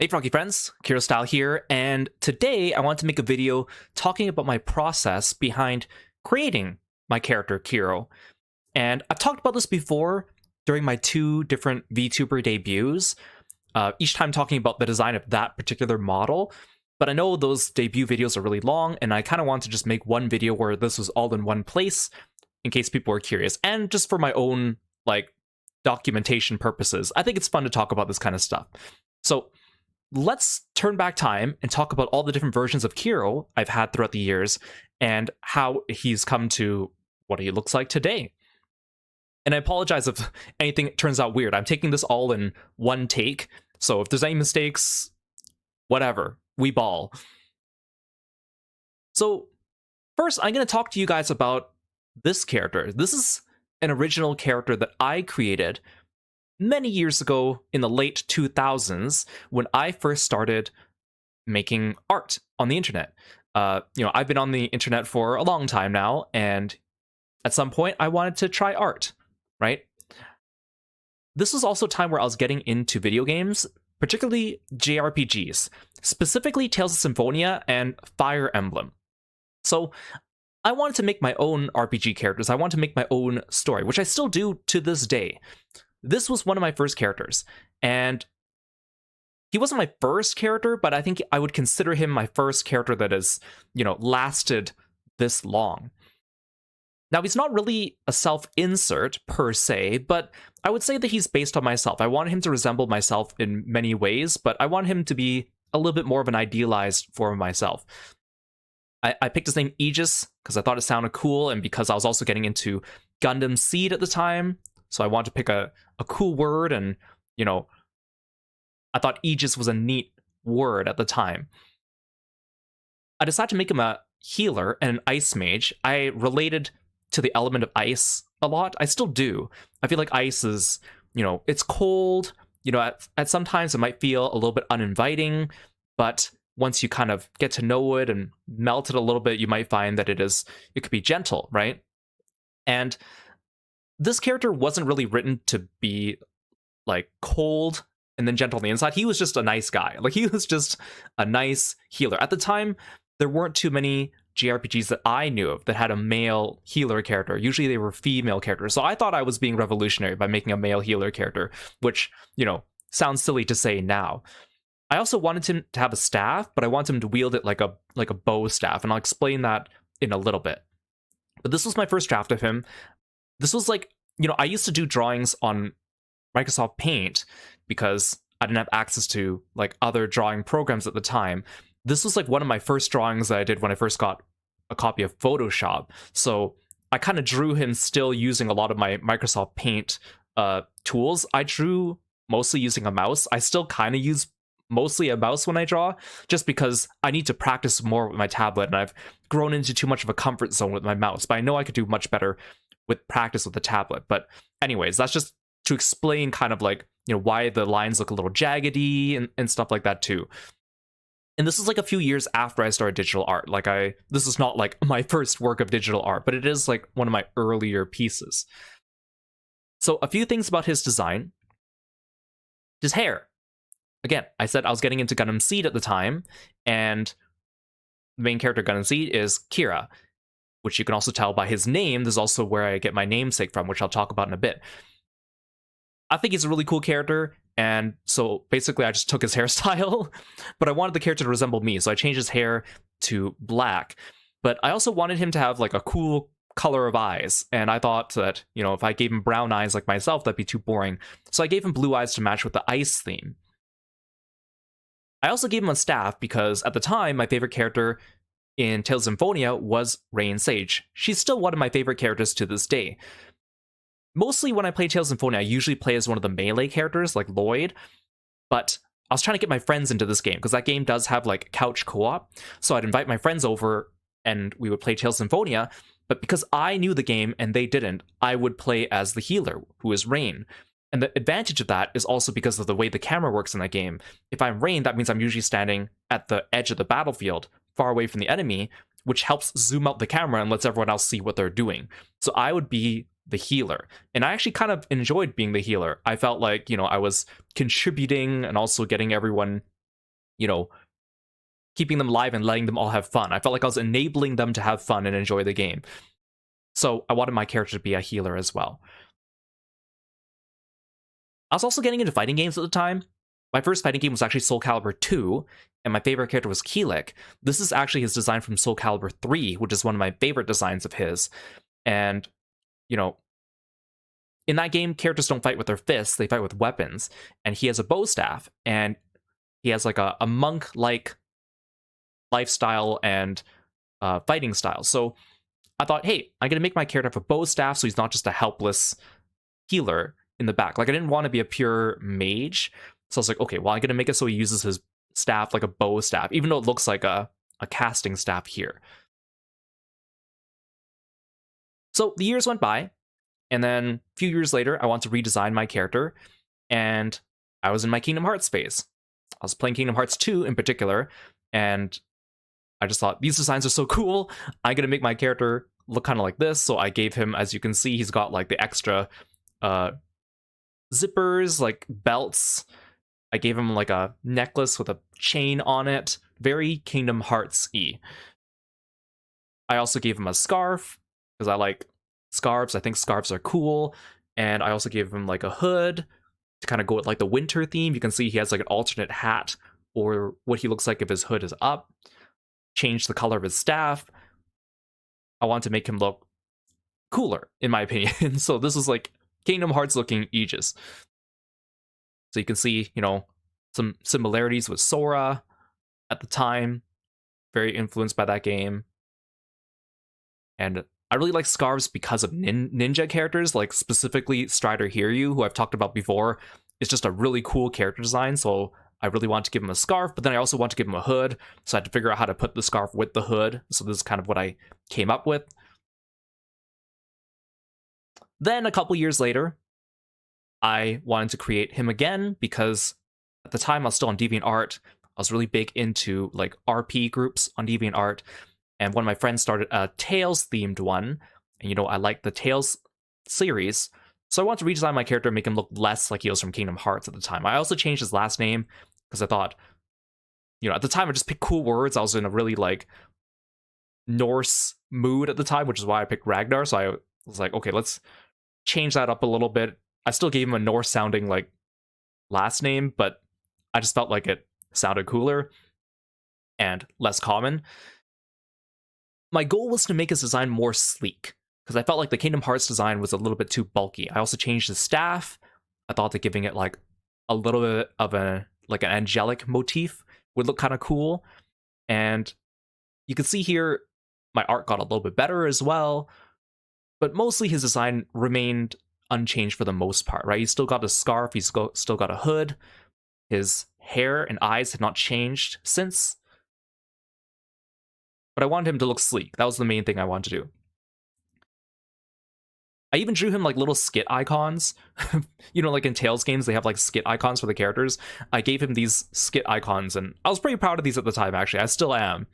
Hey Froggy friends, Kirostyle here, and today I want to make a video talking about my process behind creating my character Kiro. And I've talked about this before during my two different VTuber debuts, each time talking about the design of that particular model, but I know those debut videos are really long, and I kind of want to just make one video where this was all in one place, in case people are curious, and just for my own, documentation purposes. I think it's fun to talk about this kind of stuff. So, let's turn back time and talk about all the different versions of Kiro I've had throughout the years and how he's come to what he looks like today. And I apologize if anything turns out weird. I'm taking this all in one take, so if there's any mistakes, whatever, we ball. So first, I'm going to talk to you guys about this character. This is an original character that I created many years ago in the late 2000s when I first started making art on the internet. I've been on the internet for a long time now, and at some point I wanted to try art, right? This was also a time where I was getting into video games, particularly JRPGs, specifically Tales of Symphonia and Fire Emblem. So I wanted to make my own RPG characters. I wanted to make my own story, which I still do to this day. This was one of my first characters, and he wasn't my first character, but I think I would consider him my first character that has, lasted this long. Now, he's not really a self-insert per se, but I would say that he's based on myself. I want him to resemble myself in many ways, but I want him to be a little bit more of an idealized form of myself. I picked his name Aegis because I thought it sounded cool, and because I was also getting into Gundam Seed at the time. So I wanted to pick a cool word, and, I thought Aegis was a neat word at the time. I decided to make him a healer and an ice mage. I related to the element of ice a lot. I still do. I feel like ice is, it's cold. At sometimes it might feel a little bit uninviting, but once you kind of get to know it and melt it a little bit, you might find that it could be gentle, right? And this character wasn't really written to be cold and then gentle on the inside. He was just a nice guy. He was just a nice healer. At the time, there weren't too many JRPGs that I knew of that had a male healer character. Usually they were female characters. So I thought I was being revolutionary by making a male healer character, which, sounds silly to say now. I also wanted him to have a staff, but I want him to wield it like a bow staff, and I'll explain that in a little bit. But this was my first draft of him. This was I used to do drawings on Microsoft Paint because I didn't have access to other drawing programs at the time. This was one of my first drawings that I did when I first got a copy of Photoshop. So I kind of drew him still using a lot of my Microsoft Paint tools. I drew mostly using a mouse. I still kind of use mostly a mouse when I draw, just because I need to practice more with my tablet, and I've grown into too much of a comfort zone with my mouse, but I know I could do much better with practice with the tablet. But anyways, that's just to explain kind of why the lines look a little jaggedy and stuff like that too. And this is a few years after I started digital art. This is not my first work of digital art, but it is one of my earlier pieces. So a few things about his design. His hair. Again, I said I was getting into Gundam Seed at the time, and the main character Gundam Seed is Kira, which you can also tell by his name. This is also where I get my namesake from, which I'll talk about in a bit. I think he's a really cool character, and so basically I just took his hairstyle, but I wanted the character to resemble me, so I changed his hair to black. But I also wanted him to have a cool color of eyes, and I thought that, if I gave him brown eyes like myself, that'd be too boring. So I gave him blue eyes to match with the ice theme. I also gave him a staff because at the time, my favorite character in Tales of Symphonia was Rain Sage. She's still one of my favorite characters to this day. Mostly when I play Tales of Symphonia, I usually play as one of the melee characters, like Lloyd, but I was trying to get my friends into this game, because that game does have couch co-op, so I'd invite my friends over, and we would play Tales of Symphonia, but because I knew the game and they didn't, I would play as the healer, who is Rain. And the advantage of that is also because of the way the camera works in that game. If I'm Rain, that means I'm usually standing at the edge of the battlefield, far away from the enemy, which helps zoom out the camera and lets everyone else see what they're doing. So I would be the healer. And I actually kind of enjoyed being the healer. I felt like, I was contributing and also getting everyone you know, keeping them alive and letting them all have fun. I felt like I was enabling them to have fun and enjoy the game. So I wanted my character to be a healer as well. I was also getting into fighting games at the time. My first fighting game was actually Soul Calibur 2, and my favorite character was Keelik. This is actually his design from Soul Calibur 3, which is one of my favorite designs of his. And, you know, in that game, characters don't fight with their fists, they fight with weapons. And he has a bow staff, and he has like a monk-like lifestyle and fighting style. So I thought, hey, I'm going to make my character have a bow staff so he's not just a helpless healer in the back. Like, I didn't want to be a pure mage. So I was like, okay, well, I'm going to make it so he uses his staff like a bow staff, even though it looks like a casting staff here. So the years went by, and then a few years later, I want to redesign my character, and I was in my Kingdom Hearts phase. I was playing Kingdom Hearts 2 in particular, and I just thought, these designs are so cool, I'm going to make my character look kind of like this. So I gave him, as you can see, he's got like the extra zippers, like belts. I gave him like a necklace with a chain on it. Very Kingdom Hearts-y. I also gave him a scarf, because I like scarves. I think scarves are cool. And I also gave him like a hood to kind of go with like the winter theme. You can see he has like an alternate hat, or what he looks like if his hood is up. Changed the color of his staff. I want to make him look cooler, in my opinion. So this is like Kingdom Hearts looking Aegis. So you can see, you know, some similarities with Sora at the time. Very influenced by that game. And I really like scarves because of ninja characters, like specifically Strider Hiryu, who I've talked about before. It's just a really cool character design, so I really want to give him a scarf, but then I also want to give him a hood, so I had to figure out how to put the scarf with the hood. So this is kind of what I came up with. Then a couple years later, I wanted to create him again, because at the time I was still on DeviantArt. I was really big into like RP groups on DeviantArt, and one of my friends started a Tales themed one, and you know, I like the Tales series, so I wanted to redesign my character and make him look less like he was from Kingdom Hearts at the time. I also changed his last name because I thought, you know, at the time I just picked cool words. I was in a really like Norse mood at the time, which is why I picked Ragnar. So I was like, okay, let's change that up a little bit. I still gave him a Norse sounding like last name, but I just felt like it sounded cooler and less common. My goal was to make his design more sleek, because I felt like the Kingdom Hearts design was a little bit too bulky. I also changed the staff. I thought that giving it like a little bit of a like an angelic motif would look kind of cool. And you can see here my art got a little bit better as well, but mostly his design remained unchanged for the most part, right? He's still got a scarf, he's still got a hood. His hair and eyes had not changed since. But I wanted him to look sleek. That was the main thing I wanted to do. I even drew him like little skit icons. You know, like in Tales games, they have like skit icons for the characters. I gave him these skit icons, and I was pretty proud of these at the time, actually. I still am.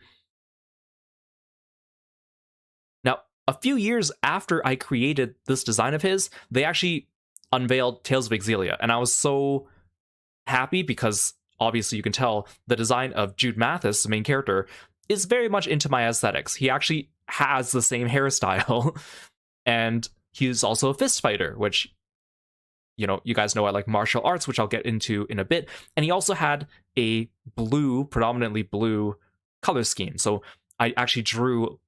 Now, a few years after I created this design of his, they actually unveiled Tales of Exillia, and I was so happy because obviously you can tell the design of Jude Mathis, the main character, is very much into my aesthetics. He actually has the same hairstyle, and he's also a fist fighter, which, you know, you guys know I like martial arts, which I'll get into in a bit. And he also had a blue, predominantly blue color scheme. So I actually drew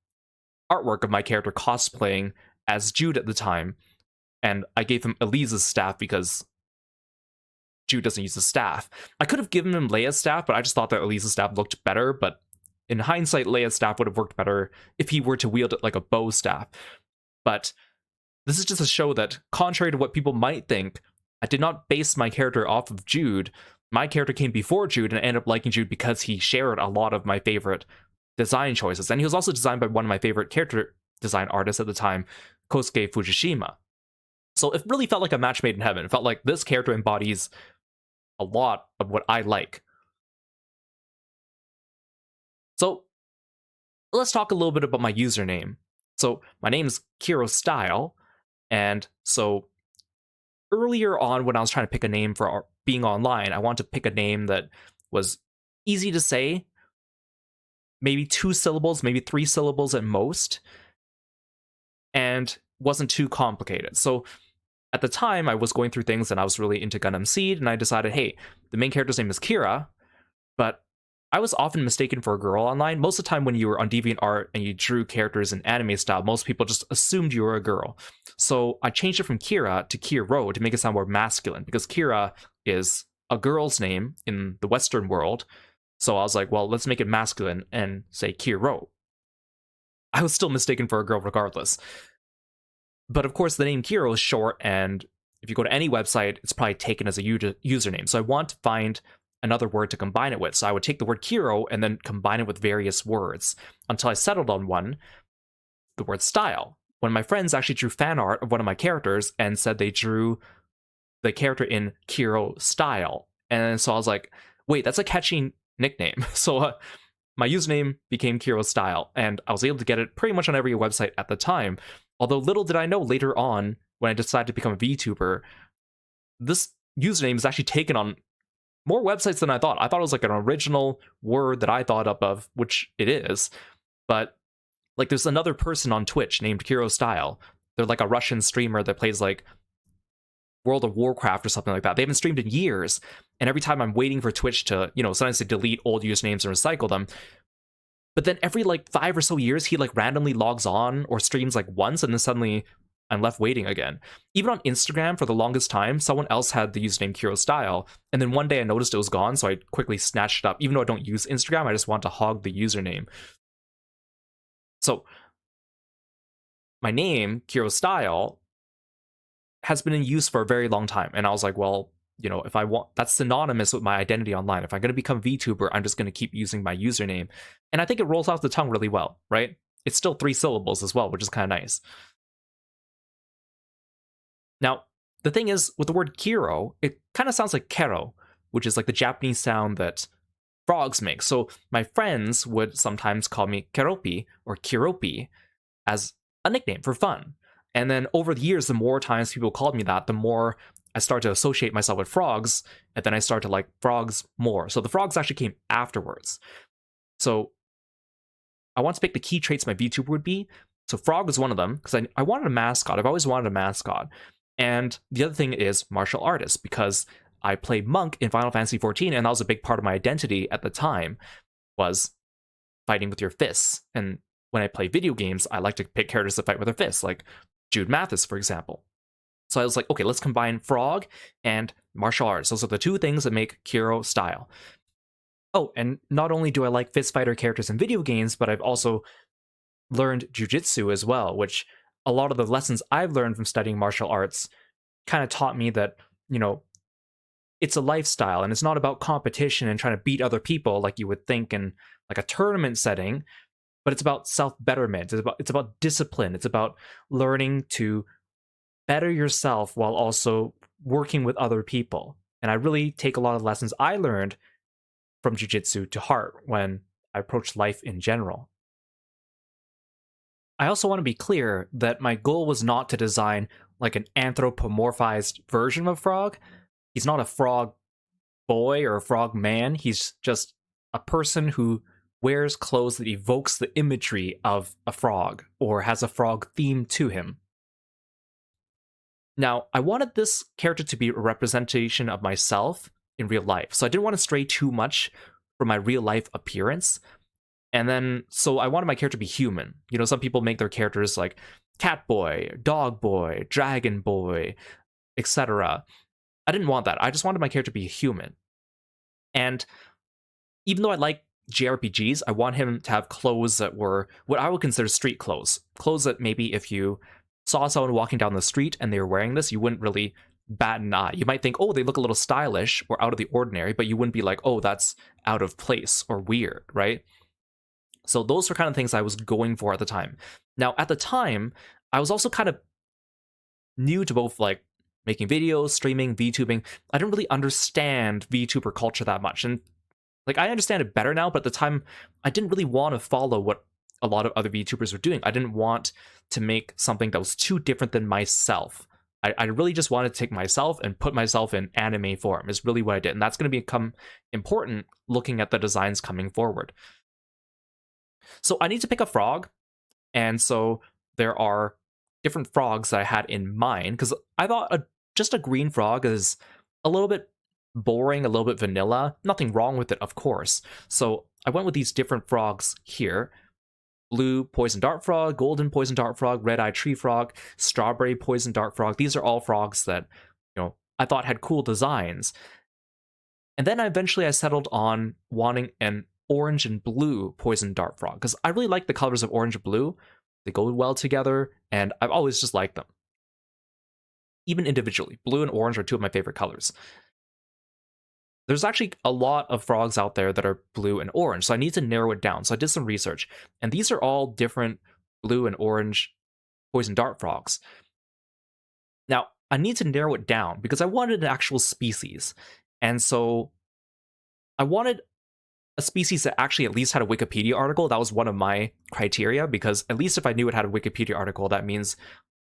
artwork of my character cosplaying as Jude at the time, and I gave him Elise's staff because Jude doesn't use the staff. I could have given him Leia's staff, but I just thought that Elise's staff looked better. But in hindsight, Leia's staff would have worked better if he were to wield it like a bow staff. But this is just a show that, contrary to what people might think, I did not base my character off of Jude. My character came before Jude, and I ended up liking Jude because he shared a lot of my favorite design choices. And he was also designed by one of my favorite character design artists at the time, Kosuke Fujishima. So it really felt like a match made in heaven. It felt like this character embodies a lot of what I like. So let's talk a little bit about my username. So my name is Kirostyle, and so earlier on when I was trying to pick a name for being online, I wanted to pick a name that was easy to say, maybe 2 syllables, maybe 3 syllables at most, and wasn't too complicated. So at the time, I was going through things and I was really into Gundam Seed, and I decided, hey, the main character's name is Kira, but I was often mistaken for a girl online. Most of the time when you were on DeviantArt and you drew characters in anime style, most people just assumed you were a girl. So I changed it from Kira to Kiro to make it sound more masculine, because Kira is a girl's name in the Western world. So I was like, well, let's make it masculine and say Kiro. I was still mistaken for a girl regardless. But of course, the name Kiro is short, and if you go to any website, it's probably taken as a username. So I want to find another word to combine it with. So I would take the word Kiro and then combine it with various words until I settled on one, the word style. One of my friends actually drew fan art of one of my characters and said they drew the character in Kirostyle. And so I was like, wait, that's a catchy nickname. So my username became Kirostyle, and I was able to get it pretty much on every website at the time. Although little did I know later on, when I decided to become a VTuber, this username is actually taken on more websites than I thought. I thought it was like an original word that I thought up of, which it is. But like, there's another person on Twitch named Kirostyle. They're like a Russian streamer that plays like World of Warcraft or something like that. They haven't streamed in years, and every time I'm waiting for Twitch to, sometimes they delete old usernames and recycle them. But then every like 5 or so years, he like randomly logs on or streams like once, and then suddenly I'm left waiting again. Even on Instagram, for the longest time, someone else had the username Kirostyle, and then one day I noticed it was gone, so I quickly snatched it up. Even though I don't use Instagram, I just want to hog the username. So my name, Kirostyle, has been in use for a very long time, and I was like, well, if I want, that's synonymous with my identity online. If I'm going to become VTuber, I'm just going to keep using my username. And I think it rolls off the tongue really well, right? It's still 3 syllables as well, which is kind of nice. Now, the thing is, with the word Kiro, it kind of sounds like Kero, which is like the Japanese sound that frogs make. So my friends would sometimes call me Keropi or Kiropi as a nickname for fun. And then over the years, the more times people called me that, the more I started to associate myself with frogs, and then I started to like frogs more. So the frogs actually came afterwards. So I want to pick the key traits my VTuber would be. So frog was one of them, because I wanted a mascot. I've always wanted a mascot. And the other thing is martial artist, because I played Monk in Final Fantasy XIV, and that was a big part of my identity at the time, was fighting with your fists. And when I play video games, I like to pick characters that fight with their fists, like Jude Mathis, for example. So I was like, okay, let's combine frog and martial arts. Those are the 2 things that make Kirostyle. Oh, and not only do I like fist fighter characters in video games, but I've also learned jujitsu as well, which a lot of the lessons I've learned from studying martial arts kind of taught me that, it's a lifestyle, and it's not about competition and trying to beat other people like you would think in like a tournament setting, but it's about self-betterment. It's about discipline. It's about learning to better yourself while also working with other people. And I really take a lot of lessons I learned from jiu-jitsu to heart when I approach life in general. I also want to be clear that my goal was not to design like an anthropomorphized version of a frog. He's not a frog boy or a frog man. He's just a person who wears clothes that evokes the imagery of a frog or has a frog theme to him. Now, I wanted this character to be a representation of myself in real life, so I didn't want to stray too much from my real life appearance. And then, so I wanted my character to be human. Some people make their characters like cat boy, dog boy, dragon boy, etc. I didn't want that. I just wanted my character to be human. And even though I like JRPGs, I want him to have clothes that were what I would consider street clothes. Clothes that maybe if you saw someone walking down the street and they were wearing this, you wouldn't really bat an eye. You might think, oh, they look a little stylish or out of the ordinary, but you wouldn't be like, oh, that's out of place or weird, right? So those were kind of things I was going for at the time. Now, at the time, I was also kind of new to both like making videos, streaming, VTubing. I didn't really understand VTuber culture that much. And like, I understand it better now, but at the time, I didn't really want to follow what a lot of other VTubers were doing. I didn't want to make something that was too different than myself. I really just wanted to take myself and put myself in anime form, is really what I did. And that's going to become important looking at the designs coming forward. So I need to pick a frog. And so there are different frogs that I had in mind because I thought just a green frog is a little bit boring, a little bit vanilla. Nothing wrong with it, of course. So I went with these different frogs here. Blue poison dart frog, golden poison dart frog, red-eye tree frog, strawberry poison dart frog. These are all frogs that, I thought had cool designs. And then eventually I settled on wanting an orange and blue poison dart frog because I really like the colors of orange and blue. They go well together, and I've always just liked them. Even individually, blue and orange are two of my favorite colors. There's actually a lot of frogs out there that are blue and orange, so I need to narrow it down. So I did some research, and these are all different blue and orange poison dart frogs. Now, I need to narrow it down because I wanted an actual species. And so I wanted a species that actually at least had a Wikipedia article. That was one of my criteria, because at least if I knew it had a Wikipedia article, that means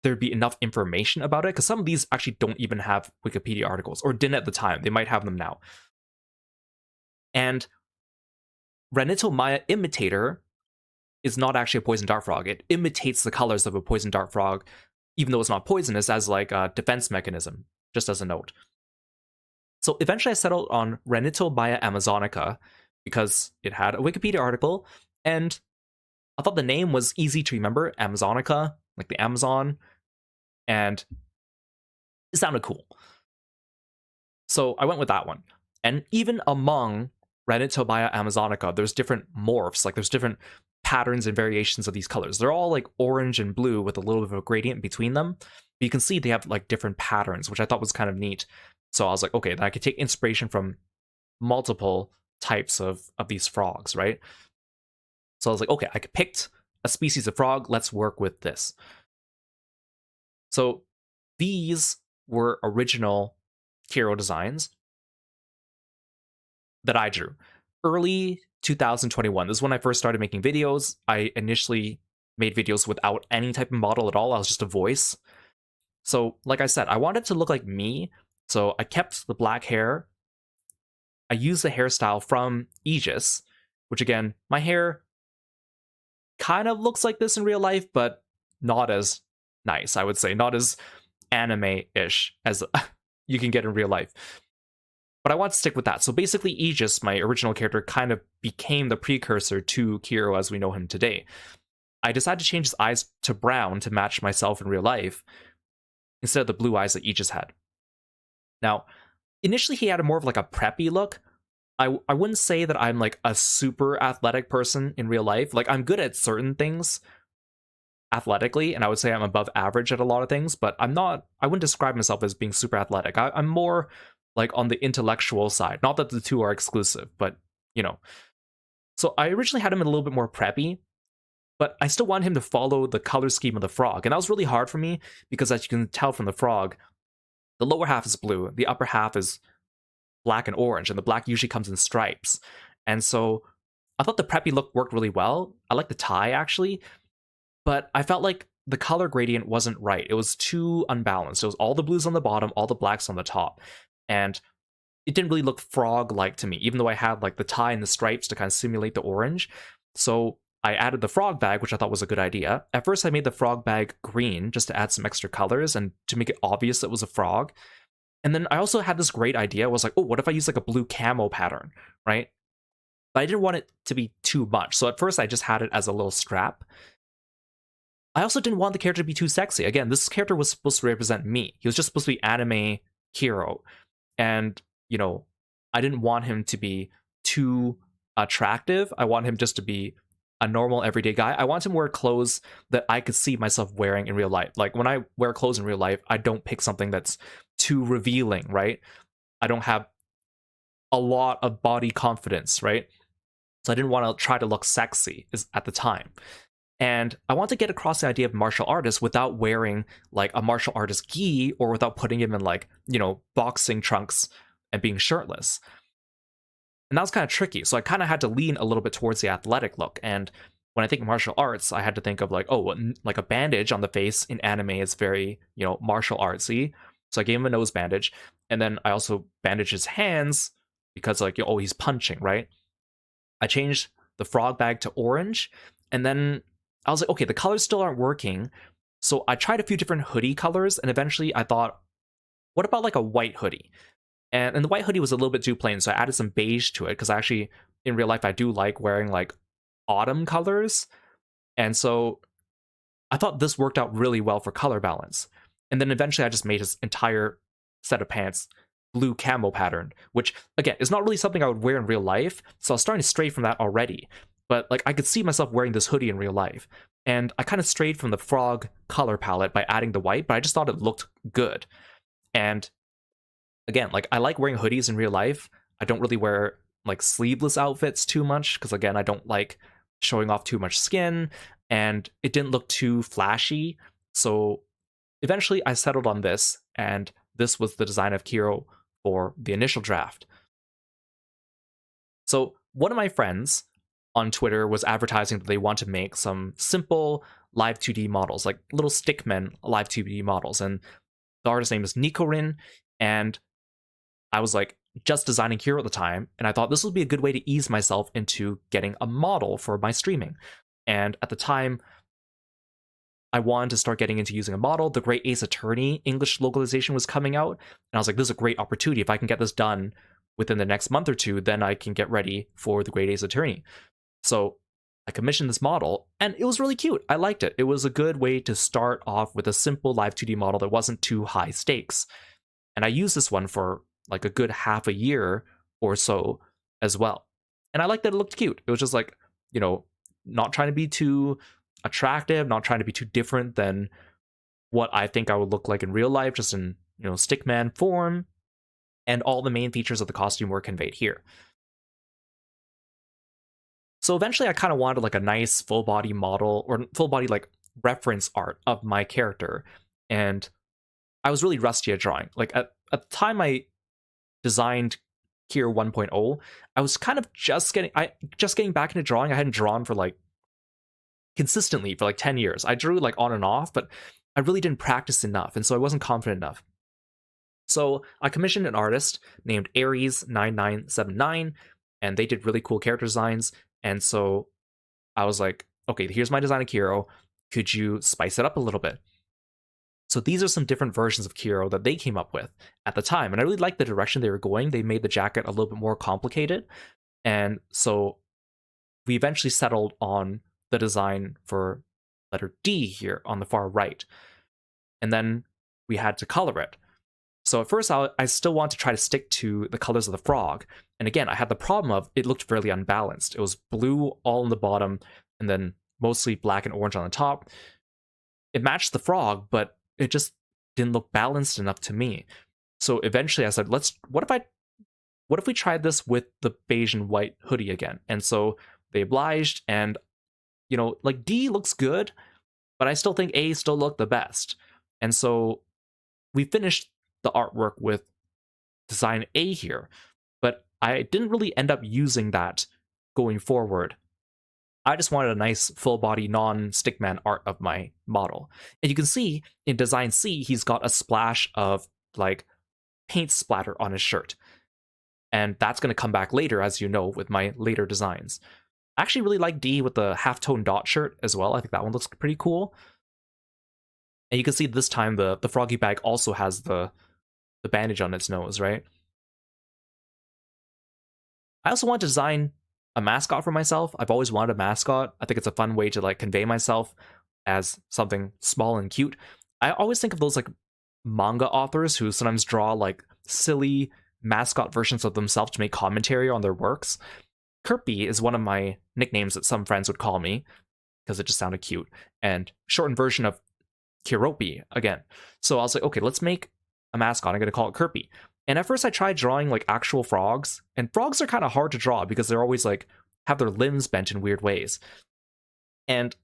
there'd be enough information about it, because some of these actually don't even have Wikipedia articles, or didn't at the time. They might have them now. And Ranito Maya Imitator is not actually a poison dart frog. It imitates the colors of a poison dart frog, even though it's not poisonous, as like a defense mechanism, just as a note. So eventually I settled on Ranito Maya Amazonica because it had a Wikipedia article, and I thought the name was easy to remember, Amazonica, like the Amazon, and it sounded cool. So I went with that one. And even among Ranito Maya Amazonica, there's different morphs, like there's different patterns and variations of these colors. They're all like orange and blue with a little bit of a gradient between them. But you can see they have like different patterns, which I thought was kind of neat. So I was like, okay, then I could take inspiration from multiple types of these frogs, right? So I was like, okay, I picked a species of frog. Let's work with this. So these were original Kiro designs that I drew. Early 2021. This is when I first started making videos. I initially made videos without any type of model at all. I was just a voice. So, like I said, I wanted to look like me. So I kept the black hair. I used the hairstyle from Aegis, which again, my hair kind of looks like this in real life, but not as nice, I would say. Not as anime-ish as you can get in real life. But I want to stick with that. So basically, Aegis, my original character, kind of became the precursor to Kiro as we know him today. I decided to change his eyes to brown to match myself in real life, instead of the blue eyes that Aegis had. Now, initially he had more of like a preppy look. I wouldn't say that I'm like a super athletic person in real life. Like, I'm good at certain things athletically, and I would say I'm above average at a lot of things, but I wouldn't describe myself as being super athletic. I'm more like on the intellectual side. Not that the two are exclusive, but So I originally had him a little bit more preppy, but I still wanted him to follow the color scheme of the frog. And that was really hard for me because, as you can tell from the frog, the lower half is blue, the upper half is black and orange, and the black usually comes in stripes. And so I thought the preppy look worked really well. I like the tie, actually, but I felt like the color gradient wasn't right. It was too unbalanced. It was all the blues on the bottom, all the blacks on the top. And it didn't really look frog-like to me, even though I had like the tie and the stripes to kind of simulate the orange. So I added the frog bag, which I thought was a good idea. At first, I made the frog bag green just to add some extra colors and to make it obvious it was a frog. And then I also had this great idea. I was like, oh, what if I use like a blue camo pattern, right? But I didn't want it to be too much. So at first, I just had it as a little strap. I also didn't want the character to be too sexy. Again, this character was supposed to represent me. He was just supposed to be anime hero. And, I didn't want him to be too attractive. I want him just to be a normal everyday guy. I want him to wear clothes that I could see myself wearing in real life. Like, when I wear clothes in real life, I don't pick something that's too revealing, right? I don't have a lot of body confidence, right? So I didn't want to try to look sexy at the time. And I want to get across the idea of martial artist without wearing like a martial artist gi, or without putting him in like, boxing trunks and being shirtless. And that was kind of tricky. So I kind of had to lean a little bit towards the athletic look. And when I think martial arts, I had to think of like, oh, like a bandage on the face in anime is very, martial artsy. So I gave him a nose bandage, and then I also bandaged his hands because like, oh, he's punching, right? I changed the frog bag to orange, and then I was like, okay, the colors still aren't working. So I tried a few different hoodie colors, and eventually I thought, what about like a white hoodie? And the white hoodie was a little bit too plain, so I added some beige to it because actually in real life I do like wearing like autumn colors. And so I thought this worked out really well for color balance. And then eventually I just made his entire set of pants blue camo pattern, which again is not really something I would wear in real life. So I was starting to stray from that already. But like I could see myself wearing this hoodie in real life. And I kind of strayed from the frog color palette by adding the white, but I just thought it looked good. And again, like I like wearing hoodies in real life. I don't really wear like sleeveless outfits too much because again, I don't like showing off too much skin, and it didn't look too flashy. So eventually I settled on this, and this was the design of Kiro for the initial draft. So one of my friends on Twitter was advertising that they want to make some simple live 2D models, like little stickmen live 2D models, and the artist's name is Nikorin, and I was like just designing Kiro at the time, and I thought this would be a good way to ease myself into getting a model for my streaming. And at the time, I wanted to start getting into using a model. The Great Ace Attorney English localization was coming out, and I was like, this is a great opportunity. If I can get this done within the next month or two, then I can get ready for the Great Ace Attorney. So I commissioned this model, and it was really cute. I liked it. It was a good way to start off with a simple live 2D model that wasn't too high stakes. And I used this one for like a good half a year or so as well. And I liked that it looked cute. It was just like, not trying to be too attractive, not trying to be too different than what I think I would look like in real life, just in, stickman form. And all the main features of the costume were conveyed here. So eventually I kind of wanted like a nice full body model or full body like reference art of my character. And I was really rusty at drawing. Like at the time I designed Kiro 1.0, I was kind of just getting back into drawing. I hadn't drawn for like consistently for like 10 years. I drew like on and off, but I really didn't practice enough, and so I wasn't confident enough. So I commissioned an artist named Aries9979, and they did really cool character designs. And so I was like, okay, here's my design of Kiro. Could you spice it up a little bit? So these are some different versions of Kiro that they came up with at the time. And I really liked the direction they were going. They made the jacket a little bit more complicated. And so we eventually settled on the design for letter D here on the far right. And then we had to color it. So at first, I still want to try to stick to the colors of the frog. And again, I had the problem of it looked fairly unbalanced. It was blue all on the bottom, and then mostly black and orange on the top. It matched the frog, but it just didn't look balanced enough to me. So eventually I said, what if we tried this with the beige and white hoodie again? And so they obliged, and like D looks good, but I still think A still looked the best. And so we finished the artwork with design A here, but I didn't really end up using that going forward. I just wanted a nice full body non-stickman art of my model. And you can see in design C, he's got a splash of like paint splatter on his shirt. And that's going to come back later, as you know, with my later designs. I actually really like D with the halftone dot shirt as well. I think that one looks pretty cool. And you can see this time the froggy bag also has the bandage on its nose, right? I also want to design a mascot for myself. I've always wanted a mascot. I think it's a fun way to like convey myself as something small and cute. I always think of those like manga authors who sometimes draw like silly mascot versions of themselves to make commentary on their works. Kirby is one of my nicknames that some friends would call me because it just sounded cute, and shortened version of Kiropi again. So I was like, okay, let's make a mascot. I'm going to call it Kirby. And at first I tried drawing like actual frogs, and frogs are kind of hard to draw because they're always like have their limbs bent in weird ways. And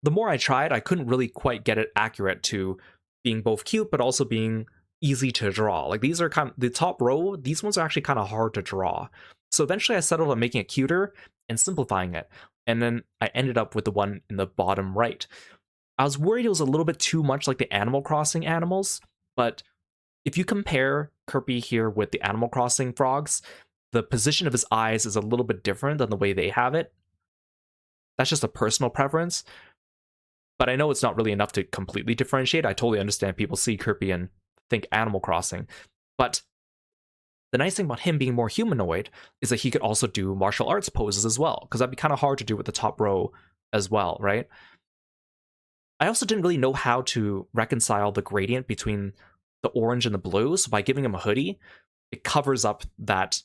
the more I tried, I couldn't really quite get it accurate to being both cute but also being easy to draw. Like these are kind of the top row, these ones are actually kind of hard to draw. So eventually I settled on making it cuter and simplifying it. and then I ended up with the one in the bottom right. I was worried it was a little bit too much like the Animal Crossing animals, but if you compare Kirby here with the Animal Crossing frogs, the position of his eyes is a little bit different than the way they have it. That's just a personal preference, but I know it's not really enough to completely differentiate. I totally understand people see Kirby and think Animal Crossing, but the nice thing about him being more humanoid is that he could also do martial arts poses as well, because that'd be kind of hard to do with the top row as well, right? I also didn't really know how to reconcile the gradient between the orange and the blue, so by giving him a hoodie, it covers up that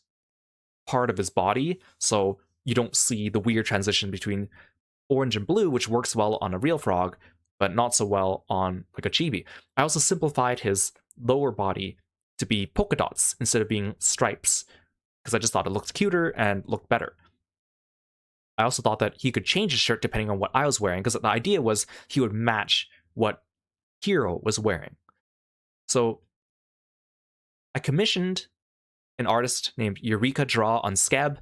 part of his body, so you don't see the weird transition between orange and blue, which works well on a real frog, but not so well on like a chibi. I also simplified his lower body to be polka dots instead of being stripes, because I just thought it looked cuter and looked better. I also thought that he could change his shirt depending on what I was wearing, because the idea was he would match what Hiro was wearing. So I commissioned an artist named Eureka Draw on Scab,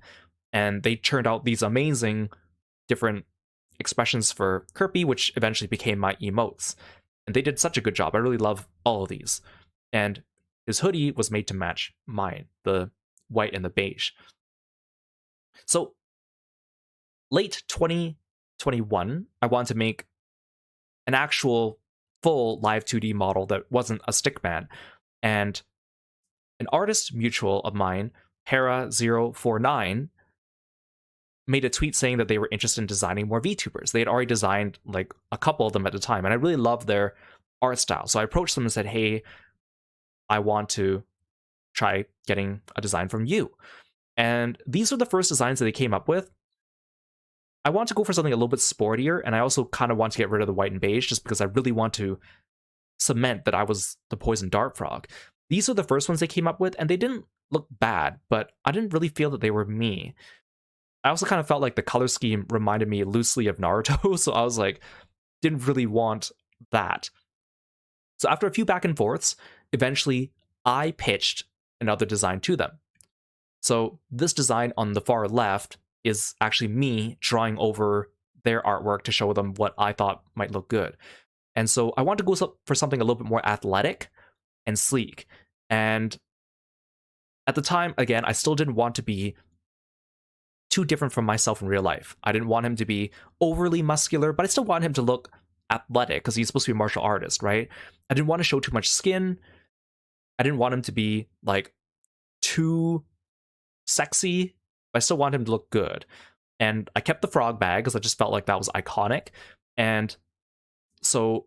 and they turned out these amazing different expressions for Kirby, which eventually became my emotes. And they did such a good job. I really love all of these. And his hoodie was made to match mine, the white and the beige. So late 2021, I wanted to make an actual full live 2D model that wasn't a stickman. And an artist mutual of mine, Hera049, made a tweet saying that they were interested in designing more VTubers. They had already designed like a couple of them at the time, and I really loved their art style. So I approached them and said, hey, I want to try getting a design from you. And these are the first designs that they came up with. I want to go for something a little bit sportier, and I also kind of want to get rid of the white and beige just because I really want to cement that I was the poison dart frog. These are the first ones they came up with, and they didn't look bad, but I didn't really feel that they were me. I also kind of felt like the color scheme reminded me loosely of Naruto, so I was like, didn't really want that. So after a few back and forths, eventually I pitched another design to them. So this design on the far left is actually me drawing over their artwork to show them what I thought might look good. And so I wanted to go for something a little bit more athletic and sleek. And at the time, again, I still didn't want to be too different from myself in real life. I didn't want him to be overly muscular, but I still want him to look athletic because he's supposed to be a martial artist, right? I didn't want to show too much skin. I didn't want him to be like too sexy. But I still want him to look good. And I kept the frog bag because I just felt like that was iconic. And so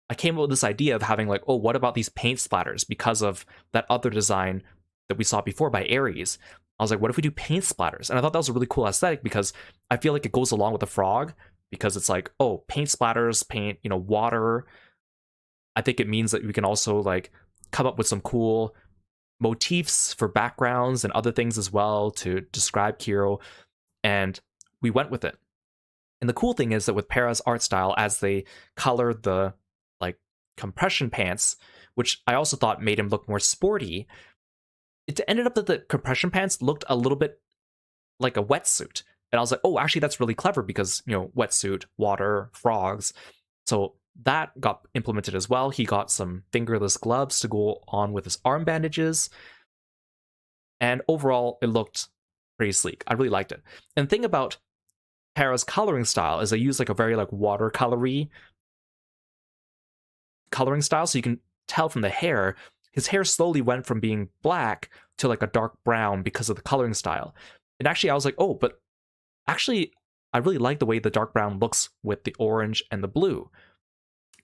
I came up with this idea of having like, oh, what about these paint splatters? Because of that other design that we saw before by Ares. I was like, what if we do paint splatters? And I thought that was a really cool aesthetic because I feel like it goes along with the frog because it's like, oh, paint splatters, paint, water. I think it means that we can also like come up with some cool motifs for backgrounds and other things as well to describe Kiro. And we went with it. And the cool thing is that with Para's art style, as they colored the like compression pants, which I also thought made him look more sporty, it ended up that the compression pants looked a little bit like a wetsuit. And I was like, oh, actually, that's really clever because, wetsuit, water, frogs. So that got implemented as well. He got some fingerless gloves to go on with his arm bandages. And overall, it looked pretty sleek. I really liked it. And the thing about Para's coloring style is they use like a very like watercolory coloring style. So you can tell from the hair, his hair slowly went from being black to like a dark brown because of the coloring style. And actually, I was like, oh, but actually, I really like the way the dark brown looks with the orange and the blue.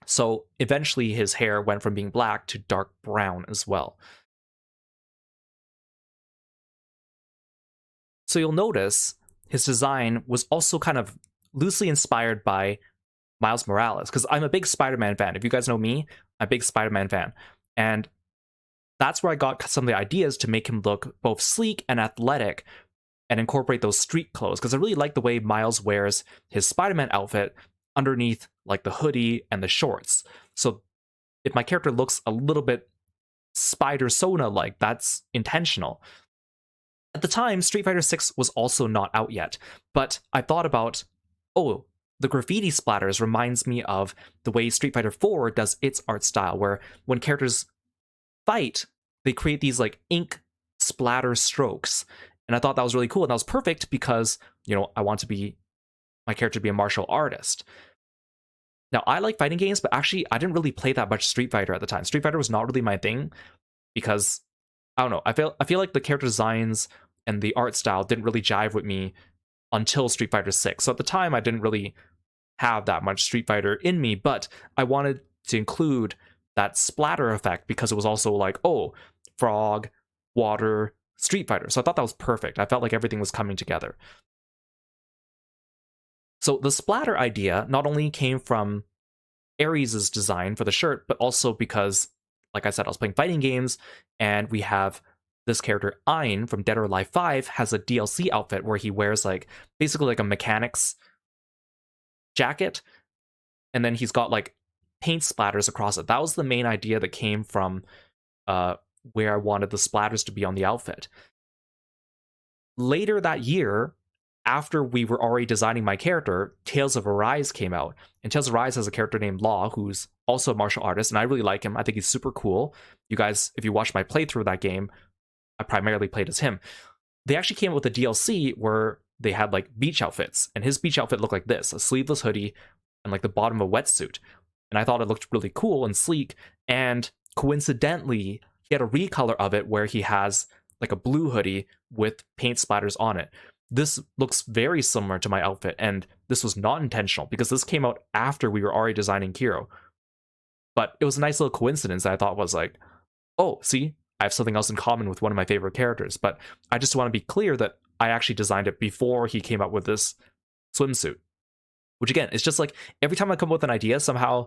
So eventually, his hair went from being black to dark brown as well. So you'll notice his design was also kind of loosely inspired by Miles Morales, because I'm a big Spider-Man fan. If you guys know me, I'm a big Spider-Man fan. And that's where I got some of the ideas to make him look both sleek and athletic and incorporate those street clothes, because I really like the way Miles wears his Spider-Man outfit underneath like the hoodie and the shorts. So if my character looks a little bit Spider-Sona-like, that's intentional. At the time, Street Fighter 6 was also not out yet, but I thought about oh, the graffiti splatters reminds me of the way Street Fighter 4 does its art style, where when characters fight, they create these like ink splatter strokes. And I thought that was really cool. And that was perfect because, I want my character to be a martial artist. Now, I like fighting games, but actually, I didn't really play that much Street Fighter at the time. Street Fighter was not really my thing because, I don't know, I feel like the character designs and the art style didn't really jive with me until Street Fighter 6. So at the time, I didn't really have that much Street Fighter in me, but I wanted to include that splatter effect because it was also like, oh, frog, water, Street Fighter. So I thought that was perfect. I felt like everything was coming together. So the splatter idea not only came from Ares' design for the shirt, but also because, like I said, I was playing fighting games, and we have this character Ein from Dead or Alive 5 has a DLC outfit where he wears like basically like a mechanic's jacket, and then he's got like paint splatters across it. That was the main idea that came from where I wanted the splatters to be on the outfit. Later that year, after we were already designing my character, Tales of Arise came out. And Tales of Arise has a character named Law, who's also a martial artist, and I really like him. I think he's super cool. You guys, if you watch my playthrough of that game, I primarily played as him. They actually came up with a DLC where they had like beach outfits, and his beach outfit looked like this, a sleeveless hoodie and like the bottom of a wetsuit. And I thought it looked really cool and sleek, and coincidentally, he had a recolor of it where he has like a blue hoodie with paint splatters on it. This looks very similar to my outfit, and this was not intentional because this came out after we were already designing Kiro. But it was a nice little coincidence that I thought was like, oh, see, I have something else in common with one of my favorite characters. But I just want to be clear that I actually designed it before he came up with this swimsuit. Which again, it's just like every time I come up with an idea, somehow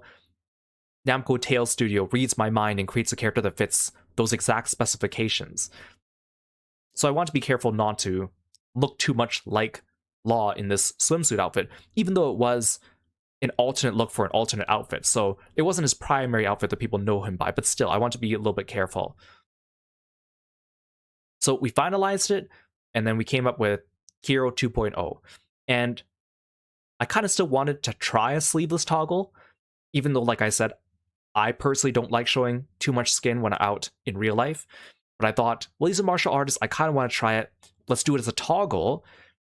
Namco Tales Studio reads my mind and creates a character that fits those exact specifications. So I want to be careful not to look too much like Law in this swimsuit outfit, even though it was an alternate look for an alternate outfit. So it wasn't his primary outfit that people know him by, but still, I want to be a little bit careful. So we finalized it, and then we came up with Kiro 2.0. And I kind of still wanted to try a sleeveless toggle, even though, like I said, I personally don't like showing too much skin when I'm out in real life. But I thought, well, he's a martial artist. I kind of want to try it. Let's do it as a toggle.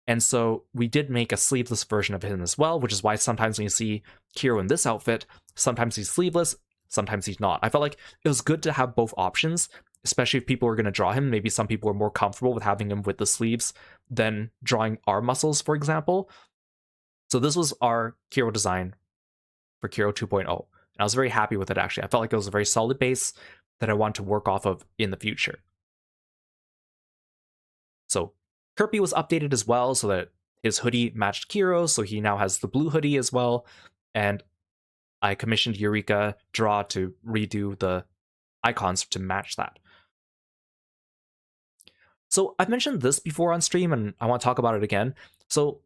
And so we did make a sleeveless version of him as well, which is why sometimes when you see Kiro in this outfit, sometimes he's sleeveless, sometimes he's not. I felt like it was good to have both options, especially if people were going to draw him. Maybe some people were more comfortable with having him with the sleeves than drawing arm muscles, for example. So this was our Kiro design for Kiro 2.0. And I was very happy with it, actually. I felt like it was a very solid base that I want to work off of in the future. So Kirby was updated as well so that his hoodie matched Kiro, so he now has the blue hoodie as well. And I commissioned Eureka Draw to redo the icons to match that. So I've mentioned this before on stream, and I want to talk about it again. So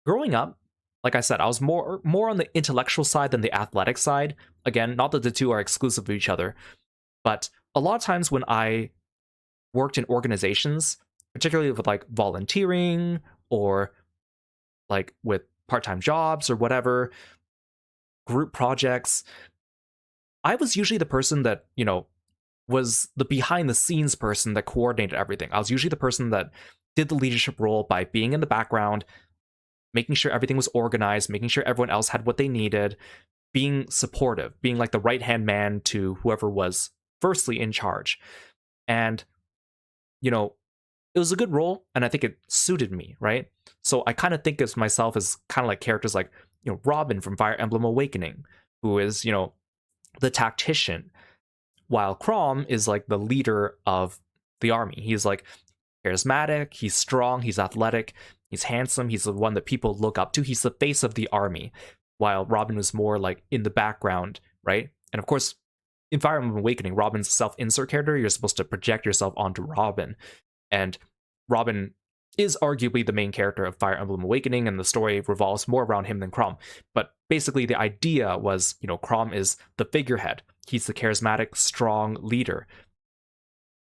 growing up, like I said, I was more on the intellectual side than the athletic side. Again, not that the two are exclusive of each other, but a lot of times when I worked in organizations, particularly with like volunteering or like with part-time jobs or whatever, group projects, I was usually the person that, was the behind the scenes person that coordinated everything. I was usually the person that did the leadership role by being in the background, making sure everything was organized, making sure everyone else had what they needed, being supportive, being like the right-hand man to whoever was firstly in charge. And, it was a good role, and I think it suited me, right? So I kind of think of myself as kind of like characters like, Robin from Fire Emblem Awakening, who is, the tactician, while Chrom is like the leader of the army. He's like charismatic, he's strong, he's athletic, he's handsome, he's the one that people look up to. He's the face of the army, while Robin was more like in the background, right? And of course, in Fire Emblem Awakening, Robin's a self-insert character. You're supposed to project yourself onto Robin. And Robin is arguably the main character of Fire Emblem Awakening, and the story revolves more around him than Chrom. But basically, the idea was, Chrom is the figurehead. He's the charismatic, strong leader.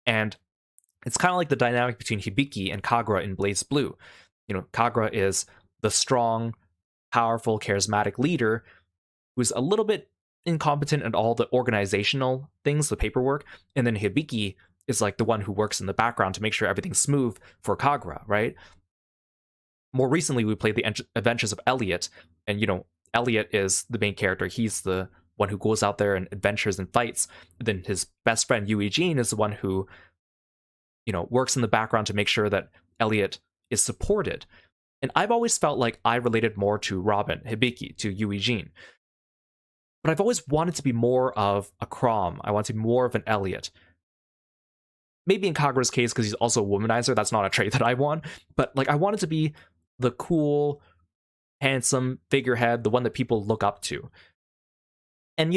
And it's kind of like the dynamic between Hibiki and Kagura in Blaze Blue. Kagura is the strong, powerful, charismatic leader who's a little bit incompetent at all the organizational things, the paperwork, and then Hibiki is like the one who works in the background to make sure everything's smooth for Kagura, right? More recently, we played the adventures of Elliot, and Elliot is the main character. He's the one who goes out there and adventures and fights. And then his best friend Yui Jin is the one who, works in the background to make sure that Elliot is supported. And I've always felt like I related more to Robin, Hibiki, to Yui Jin. But I've always wanted to be more of a Crom. I want to be more of an Elliot. Maybe in Kagura's case, because he's also a womanizer, that's not a trait that I want. But I wanted to be the cool, handsome figurehead, the one that people look up to. And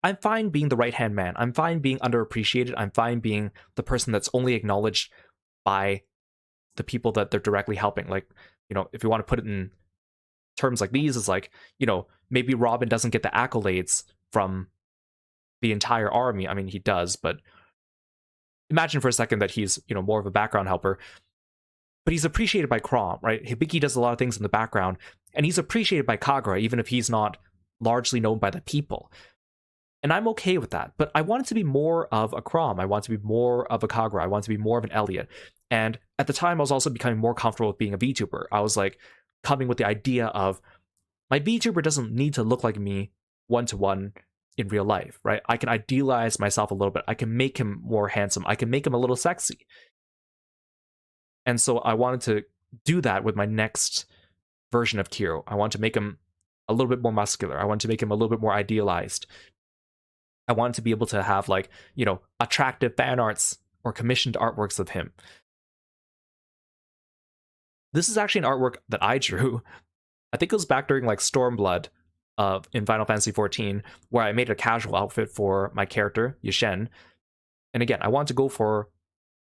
I'm fine being the right-hand man. I'm fine being underappreciated. I'm fine being the person that's only acknowledged by the people that they're directly helping. If you want to put it in terms like these, is maybe Robin doesn't get the accolades from the entire army. I mean, he does, but imagine for a second that he's, more of a background helper. But he's appreciated by Crom, right? Hibiki does a lot of things in the background, and he's appreciated by Kagura, even if he's not largely known by the people. And I'm okay with that. But I want it to be more of a Crom. I want to be more of a Kagura. I want to be more of an Elliot. And at the time, I was also becoming more comfortable with being a VTuber. I was coming with the idea of my VTuber doesn't need to look like me one-to-one in real life, right? I can idealize myself a little bit. I can make him more handsome. I can make him a little sexy. And so I wanted to do that with my next version of Kiro. I want to make him a little bit more muscular. I want to make him a little bit more idealized. I wanted to be able to have attractive fan arts or commissioned artworks of him. This is actually an artwork that I drew. I think it was back during Stormblood in Final Fantasy XIV, where I made a casual outfit for my character, Yushen. And again, I wanted to go for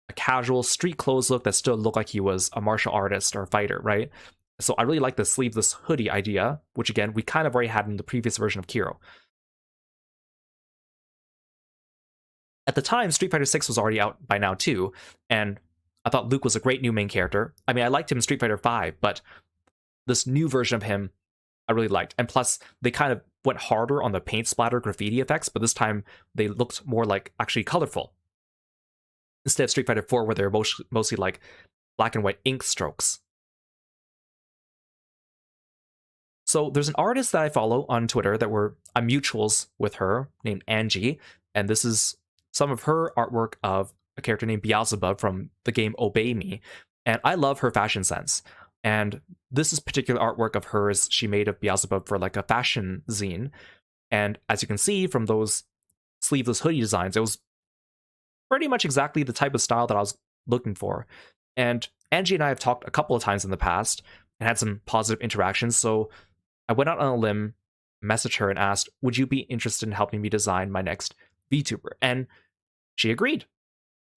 a casual street clothes look that still looked like he was a martial artist or a fighter, right? So I really like the sleeveless hoodie idea, which again, we kind of already had in the previous version of Kiro. At the time, Street Fighter 6 was already out by now too, and I thought Luke was a great new main character. I mean, I liked him in Street Fighter 5, but this new version of him, I really liked. And plus, they kind of went harder on the paint splatter graffiti effects, but this time they looked more actually colorful. Instead of Street Fighter 4, where they're mostly black and white ink strokes. So there's an artist that I follow on Twitter that I'm mutuals with her, named Angie, and this is some of her artwork of a character named Beelzebub from the game Obey Me, and I love her fashion sense. And this is particular artwork of hers she made of Beelzebub for a fashion zine, and as you can see from those sleeveless hoodie designs, it was pretty much exactly the type of style that I was looking for. And Angie and I have talked a couple of times in the past and had some positive interactions, so I went out on a limb, messaged her, and asked, would you be interested in helping me design my next VTuber? And she agreed.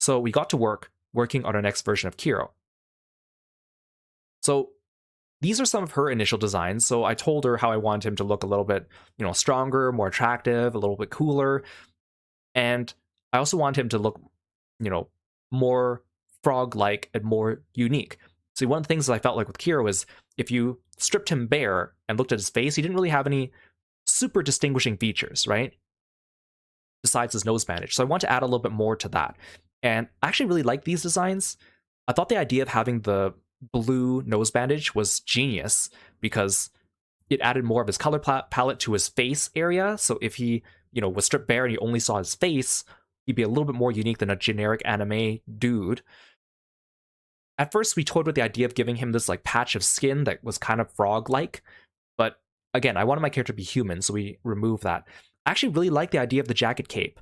So we got to working on our next version of Kiro. So these are some of her initial designs. So I told her how I wanted him to look a little bit, stronger, more attractive, a little bit cooler. And I also want him to look, more frog-like and more unique. See, one of the things that I felt like with Kiro is if you stripped him bare and looked at his face, he didn't really have any super distinguishing features, right? Besides his nose bandage. So I want to add a little bit more to that. And I actually really like these designs. I thought the idea of having the blue nose bandage was genius because it added more of his color palette to his face area. So if he, was stripped bare and you only saw his face, he'd be a little bit more unique than a generic anime dude. At first, we toyed with the idea of giving him this patch of skin that was kind of frog-like, but again, I wanted my character to be human, so we removed that. I actually really like the idea of the jacket cape.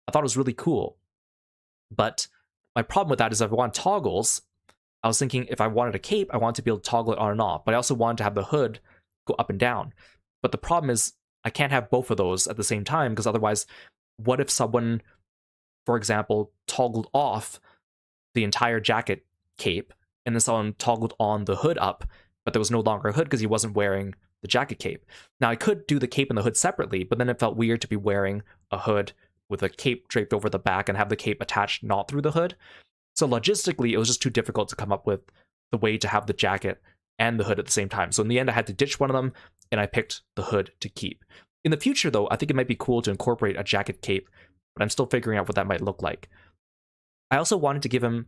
I thought it was really cool. But my problem with that is if I want toggles, I was thinking if I wanted a cape, I wanted to be able to toggle it on and off, but I also wanted to have the hood go up and down. But the problem is I can't have both of those at the same time, because otherwise, what if someone, for example, toggled off the entire jacket cape, and then someone toggled on the hood up, but there was no longer a hood because he wasn't wearing the jacket cape. Now, I could do the cape and the hood separately, but then it felt weird to be wearing a hood with a cape draped over the back and have the cape attached not through the hood. So logistically, it was just too difficult to come up with the way to have the jacket and the hood at the same time. So in the end, I had to ditch one of them, and I picked the hood to keep. In the future, though, I think it might be cool to incorporate a jacket cape, but I'm still figuring out what that might look like. I also wanted to give him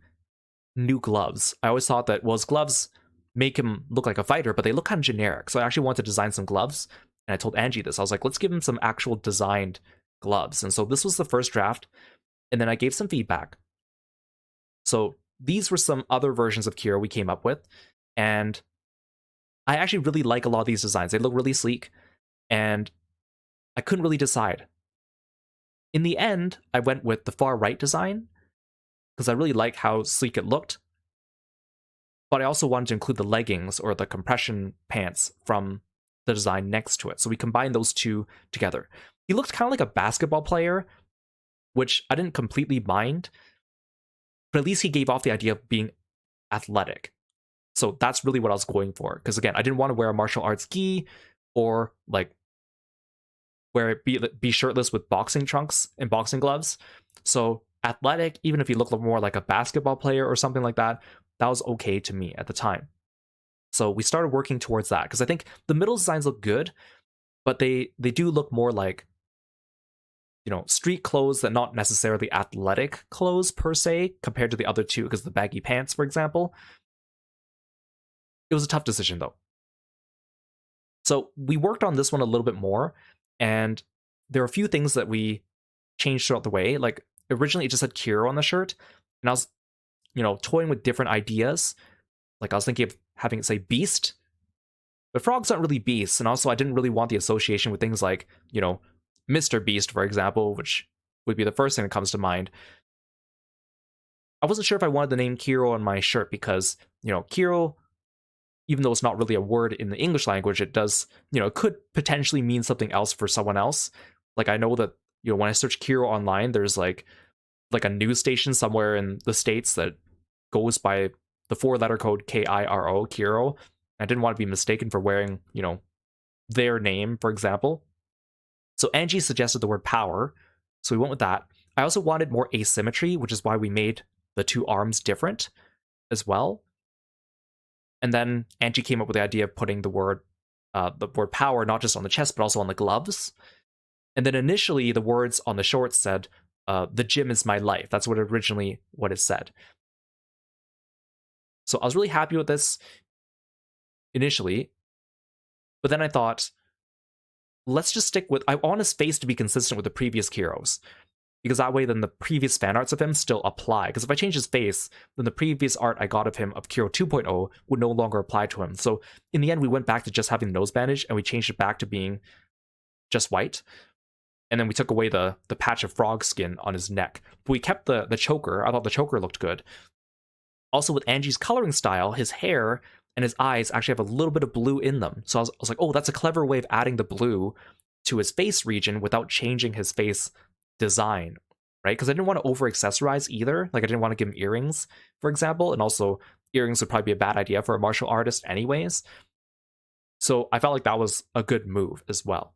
new gloves. I always thought that, well, his gloves make him look like a fighter, but they look kind of generic. So I actually wanted to design some gloves, and I told Angie this. I was like, let's give him some actual designed gloves. And so this was the first draft, and then I gave some feedback. So these were some other versions of Kiro we came up with, and I actually really like a lot of these designs. They look really sleek, and I couldn't really decide. In the end, I went with the far right design, because I really like how sleek it looked, but I also wanted to include the leggings or the compression pants from the design next to it. So we combined those two together. He looked kind of like a basketball player, which I didn't completely mind, but at least he gave off the idea of being athletic. So that's really what I was going for. Because again, I didn't want to wear a martial arts gi or like be shirtless with boxing trunks and boxing gloves. So athletic, even if he looked more like a basketball player or something like that, that was okay to me at the time. So we started working towards that, because I think the middle designs look good, but they do look more like, you know, street clothes that not necessarily athletic clothes per se, compared to the other two, because the baggy pants, for example. It was a tough decision though. So we worked on this one a little bit more, and there are a few things that we changed throughout the way. Like originally it just had Kiro on the shirt, and I was, you know, toying with different ideas. Like I was thinking of having it say Beast, but frogs aren't really beasts, and also I didn't really want the association with things like, you know, Mr. Beast, for example, which would be the first thing that comes to mind. I wasn't sure if I wanted the name Kiro on my shirt because, you know, Kiro, even though it's not really a word in the English language, it does, you know, it could potentially mean something else for someone else. Like I know that, you know, when I search Kiro online, there's like a news station somewhere in the States that goes by the 4-letter code Kiro, Kiro. I didn't want to be mistaken for wearing, you know, their name, for example. So Angie suggested the word power, so we went with that. I also wanted more asymmetry, which is why we made the two arms different as well. And then Angie came up with the idea of putting the word power not just on the chest, but also on the gloves. And then initially, the words on the shorts said, "The gym is my life." That's what it said. So I was really happy with this initially, but then I thought, let's just stick with, I want his face to be consistent with the previous Kiros, because that way then the previous fan arts of him still apply. Because if I change his face, then the previous art I got of him of Kiro 2.0 would no longer apply to him. So in the end, we went back to just having the nose bandage, and we changed it back to being just white. And then we took away the patch of frog skin on his neck. But we kept the choker. I thought the choker looked good. Also, with Angie's coloring style, his hair and his eyes actually have a little bit of blue in them. So I was like, oh, that's a clever way of adding the blue to his face region without changing his face design, right? Because I didn't want to over accessorize either. Like I didn't want to give him earrings, for example, and also earrings would probably be a bad idea for a martial artist anyways. So I felt like that was a good move as well.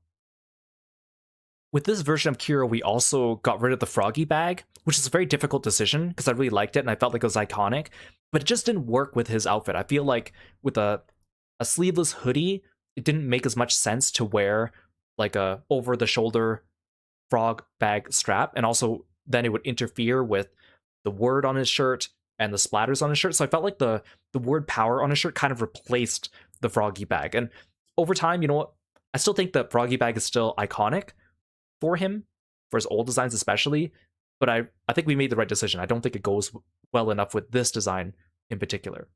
With this version of Kiro, we also got rid of the froggy bag, which is a very difficult decision because I really liked it and I felt like it was iconic, but it just didn't work with his outfit. I feel like with a sleeveless hoodie, it didn't make as much sense to wear like a over-the-shoulder frog bag strap, and also then it would interfere with the word on his shirt and the splatters on his shirt. So I felt like the word power on his shirt kind of replaced the froggy bag. And over time, you know what? I still think that froggy bag is still iconic for him, for his old designs especially, but I think we made the right decision. I don't think it goes well enough with this design in particular.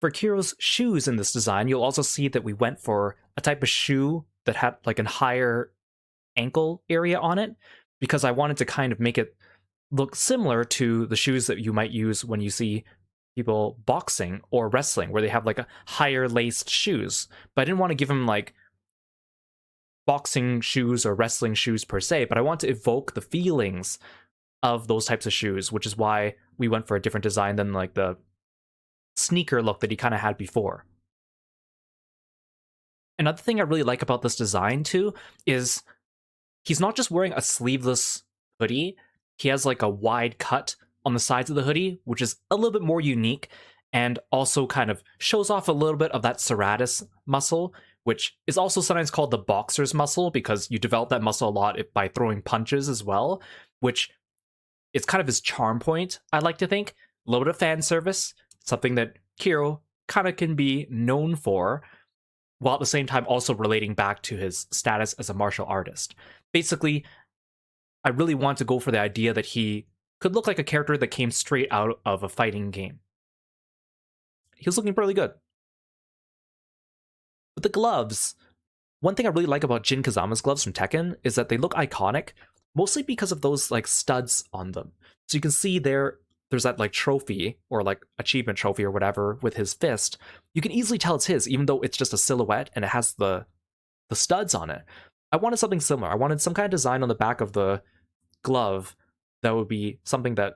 For Kiro's shoes in this design, you'll also see that we went for a type of shoe that had like a higher ankle area on it, because I wanted to kind of make it look similar to the shoes that you might use when you see people boxing or wrestling, where they have like a higher laced shoes. But I didn't want to give him like boxing shoes or wrestling shoes per se, but I want to evoke the feelings of those types of shoes, which is why we went for a different design than like the sneaker look that he kind of had before. Another thing I really like about this design too is he's not just wearing a sleeveless hoodie, he has like a wide cut on the sides of the hoodie, which is a little bit more unique, and also kind of shows off a little bit of that serratus muscle, which is also sometimes called the boxer's muscle because you develop that muscle a lot by throwing punches as well, which is kind of his charm point, I like to think. A little bit of fan service, something that Kiro kind of can be known for, while at the same time also relating back to his status as a martial artist. Basically, I really want to go for the idea that he could look like a character that came straight out of a fighting game. He was looking really good. With the gloves, one thing I really like about Jin Kazama's gloves from Tekken is that they look iconic, mostly because of those like studs on them. So you can see there's that like trophy or like achievement trophy or whatever with his fist. You can easily tell it's his, even though it's just a silhouette and it has the studs on it. I wanted something similar. I wanted some kind of design on the back of the glove that would be something that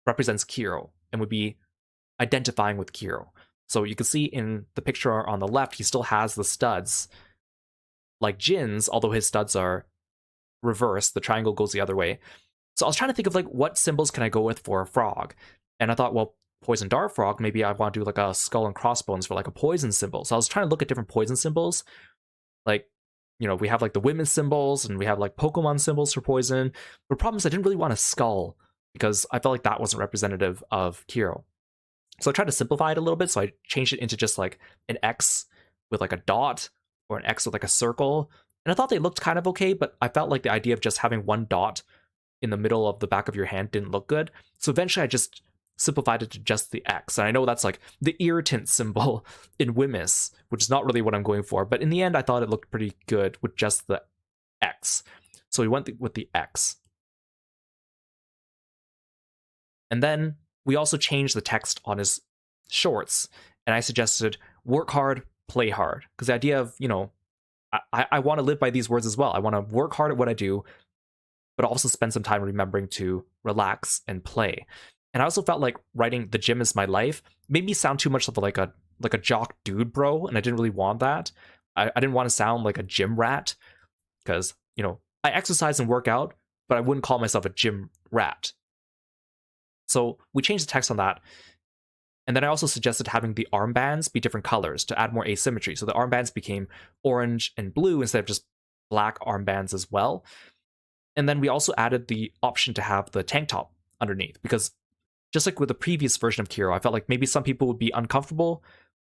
represents Kiro and would be identifying with Kiro. So you can see in the picture on the left, he still has the studs like Jin's, although his studs are reversed. The triangle goes the other way. So I was trying to think of like what symbols can I go with for a frog, and I thought, well, poison dart frog. Maybe I want to do like a skull and crossbones for like a poison symbol. So I was trying to look at different poison symbols, like we have like the women's symbols and we have like Pokemon symbols for poison. The problem is I didn't really want a skull because I felt like that wasn't representative of Kiro. So I tried to simplify it a little bit. So I changed it into just like an X with like a dot or an X with like a circle. And I thought they looked kind of okay, but I felt like the idea of just having one dot in the middle of the back of your hand didn't look good. So eventually I just simplified it to just the X. And I know that's like the irritant symbol in Wemyss, which is not really what I'm going for. But in the end, I thought it looked pretty good with just the X. So we went with the X. And then we also changed the text on his shorts. And I suggested work hard, play hard. Because the idea of, I want to live by these words as well. I want to work hard at what I do, but also spend some time remembering to relax and play. And I also felt like writing "the gym is my life" made me sound too much like a jock dude bro, and I didn't really want that. I didn't want to sound like a gym rat because I exercise and work out, but I wouldn't call myself a gym rat. So we changed the text on that. And then I also suggested having the armbands be different colors to add more asymmetry. So the armbands became orange and blue instead of just black armbands as well. And then we also added the option to have the tank top underneath, because just like with the previous version of Kiro, I felt like maybe some people would be uncomfortable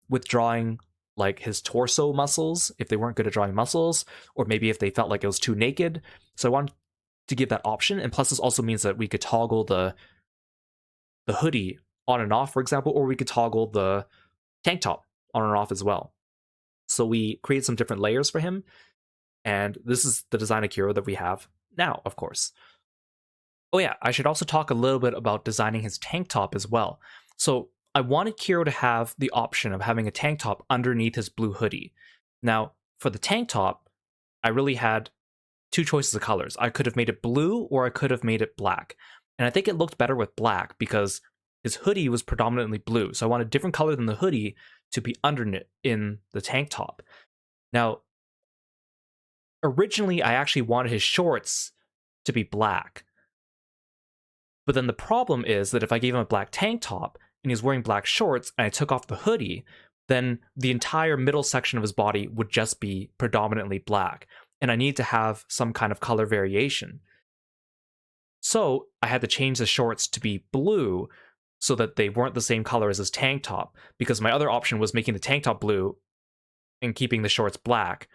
with drawing like his torso muscles if they weren't good at drawing muscles, or maybe if they felt like it was too naked. So I wanted to give that option. And plus this also means that we could toggle the hoodie on and off, for example, or we could toggle the tank top on and off as well. So we created some different layers for him, and this is the design of Kiro that we have now, of course. Oh yeah, I should also talk a little bit about designing his tank top as well. So I wanted Kiro to have the option of having a tank top underneath his blue hoodie. Now, for the tank top, I really had two choices of colors. I could have made it blue or I could have made it black. And I think it looked better with black because his hoodie was predominantly blue. So I wanted a different color than the hoodie to be underneath in the tank top. Now, originally, I actually wanted his shorts to be black. But then the problem is that if I gave him a black tank top and he's wearing black shorts and I took off the hoodie, then the entire middle section of his body would just be predominantly black. And I need to have some kind of color variation. So I had to change the shorts to be blue so that they weren't the same color as his tank top, because my other option was making the tank top blue and keeping the shorts black.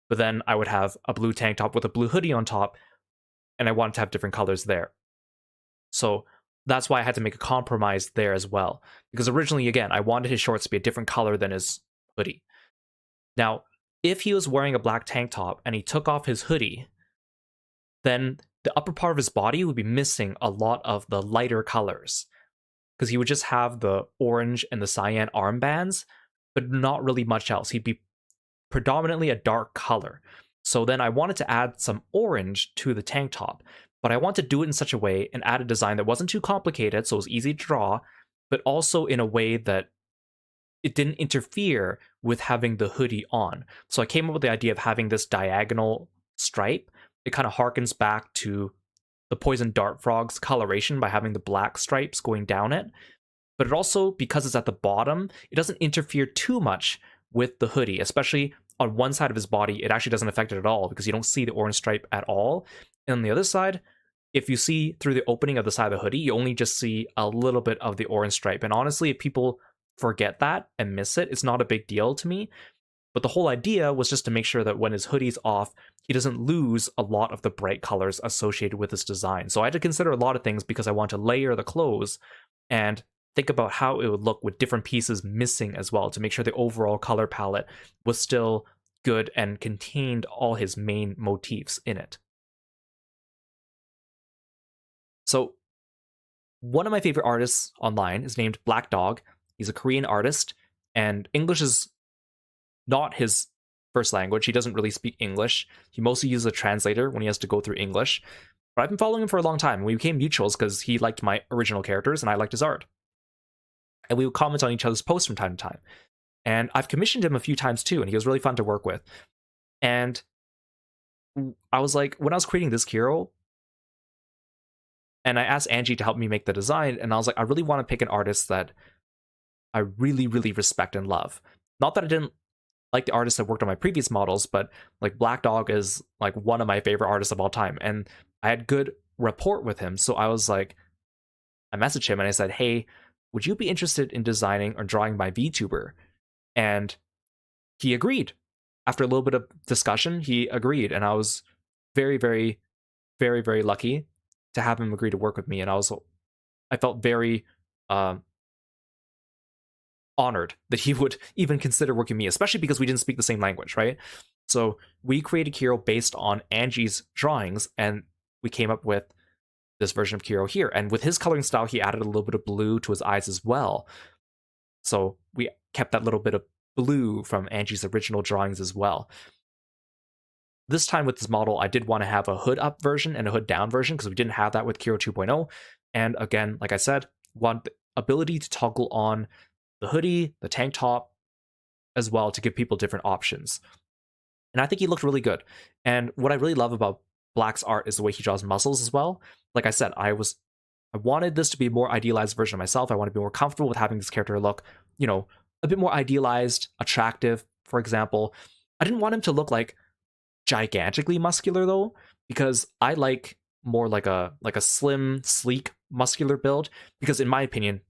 But then I would have a blue tank top with a blue hoodie on top, and I wanted to have different colors there. So that's why I had to make a compromise there as well. Because originally, again, I wanted his shorts to be a different color than his hoodie. Now, if he was wearing a black tank top and he took off his hoodie, then the upper part of his body would be missing a lot of the lighter colors. Because he would just have the orange and the cyan armbands, but not really much else. He'd be predominantly a dark color. So then I wanted to add some orange to the tank top, but I want to do it in such a way and add a design that wasn't too complicated, so it was easy to draw, but also in a way that it didn't interfere with having the hoodie on. So I came up with the idea of having this diagonal stripe. It kind of harkens back to the poison dart frog's coloration by having the black stripes going down it. but it also, because it's at the bottom, it doesn't interfere too much with the hoodie, especially on one side of his body. It actually doesn't affect it at all because you don't see the orange stripe at all. And on the other side, if you see through the opening of the side of the hoodie, you only just see a little bit of the orange stripe. And honestly, if people forget that and miss it, it's not a big deal to me. But the whole idea was just to make sure that when his hoodie's off, he doesn't lose a lot of the bright colors associated with his design. So I had to consider a lot of things because I want to layer the clothes and think about how it would look with different pieces missing as well to make sure the overall color palette was still good and contained all his main motifs in it. So one of my favorite artists online is named Black Dog. He's a Korean artist, and English is not his first language. He doesn't really speak English. He mostly uses a translator when he has to go through English. But I've been following him for a long time. We became mutuals because he liked my original characters and I liked his art. And we would comment on each other's posts from time to time. And I've commissioned him a few times too, and he was really fun to work with. And I was like, when I was creating this Kiro, and I asked Angie to help me make the design, and I was like, I really want to pick an artist that I really, really respect and love. Not that I didn't like the artists that worked on my previous models, but like Black Dog is like one of my favorite artists of all time. And I had good rapport with him. So I was like, I messaged him and I said, hey, would you be interested in designing or drawing my VTuber? And he agreed. After a little bit of discussion, he agreed. And I was very, very, very, very lucky to have him agree to work with me. And I felt very honored that he would even consider working with me, especially because we didn't speak the same language, right? So we created Kiro based on Angie's drawings, and we came up with this version of Kiro here. And with his coloring style, he added a little bit of blue to his eyes as well. So we kept that little bit of blue from Angie's original drawings as well. This time with this model, I did want to have a hood up version and a hood down version because we didn't have that with Kiro 2.0. And again, like I said, want the ability to toggle on the hoodie, the tank top, as well to give people different options. And I think he looked really good. And what I really love about Black's art is the way he draws muscles as well. Like I said, I wanted this to be a more idealized version of myself. I want to be more comfortable with having this character look, a bit more idealized, attractive, for example. I didn't want him to look like gigantically muscular though, because I like more like a slim, sleek, muscular build, because in my opinion,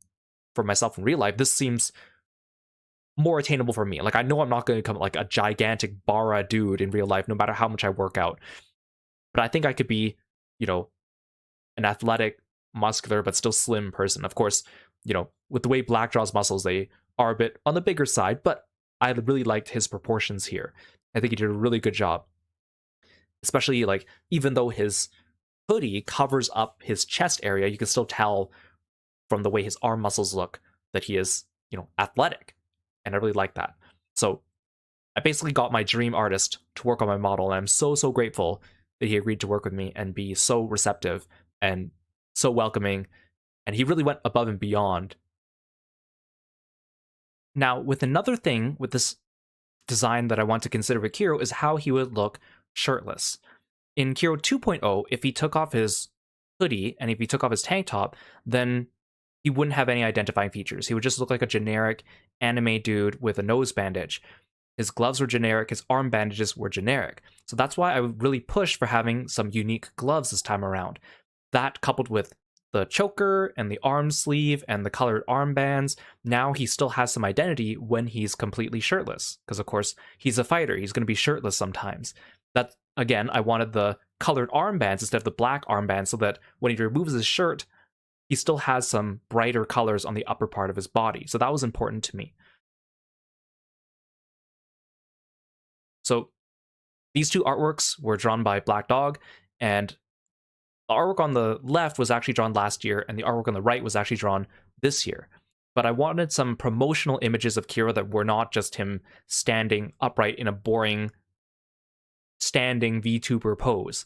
for myself in real life, this seems more attainable for me. Like, I know I'm not going to become like a gigantic bara dude in real life, no matter how much I work out. But I think I could be, an athletic, muscular, but still slim person. Of course, with the way Black draws muscles, they are a bit on the bigger side, but I really liked his proportions here. I think he did a really good job. Especially, like, even though his hoodie covers up his chest area, you can still tell from the way his arm muscles look that he is, athletic. And I really like that. So I basically got my dream artist to work on my model, and I'm so, so grateful that he agreed to work with me and be so receptive and so welcoming. And he really went above and beyond. Now, with another thing with this design that I want to consider with Kiro is how he would look shirtless. In Kiro 2.0, if he took off his hoodie and if he took off his tank top, then he wouldn't have any identifying features. He would just look like a generic anime dude with a nose bandage. His gloves were generic, his arm bandages were generic. So that's why I would really push for having some unique gloves this time around. That, coupled with the choker and the arm sleeve and the colored armbands, now he still has some identity when he's completely shirtless. Because of course, he's a fighter, he's going to be shirtless sometimes. That, again, I wanted the colored armbands instead of the black armbands so that when he removes his shirt, he still has some brighter colors on the upper part of his body. So that was important to me. So these two artworks were drawn by Black Dog, and the artwork on the left was actually drawn last year, and the artwork on the right was actually drawn this year. But I wanted some promotional images of Kiro that were not just him standing upright in a boring standing VTuber pose.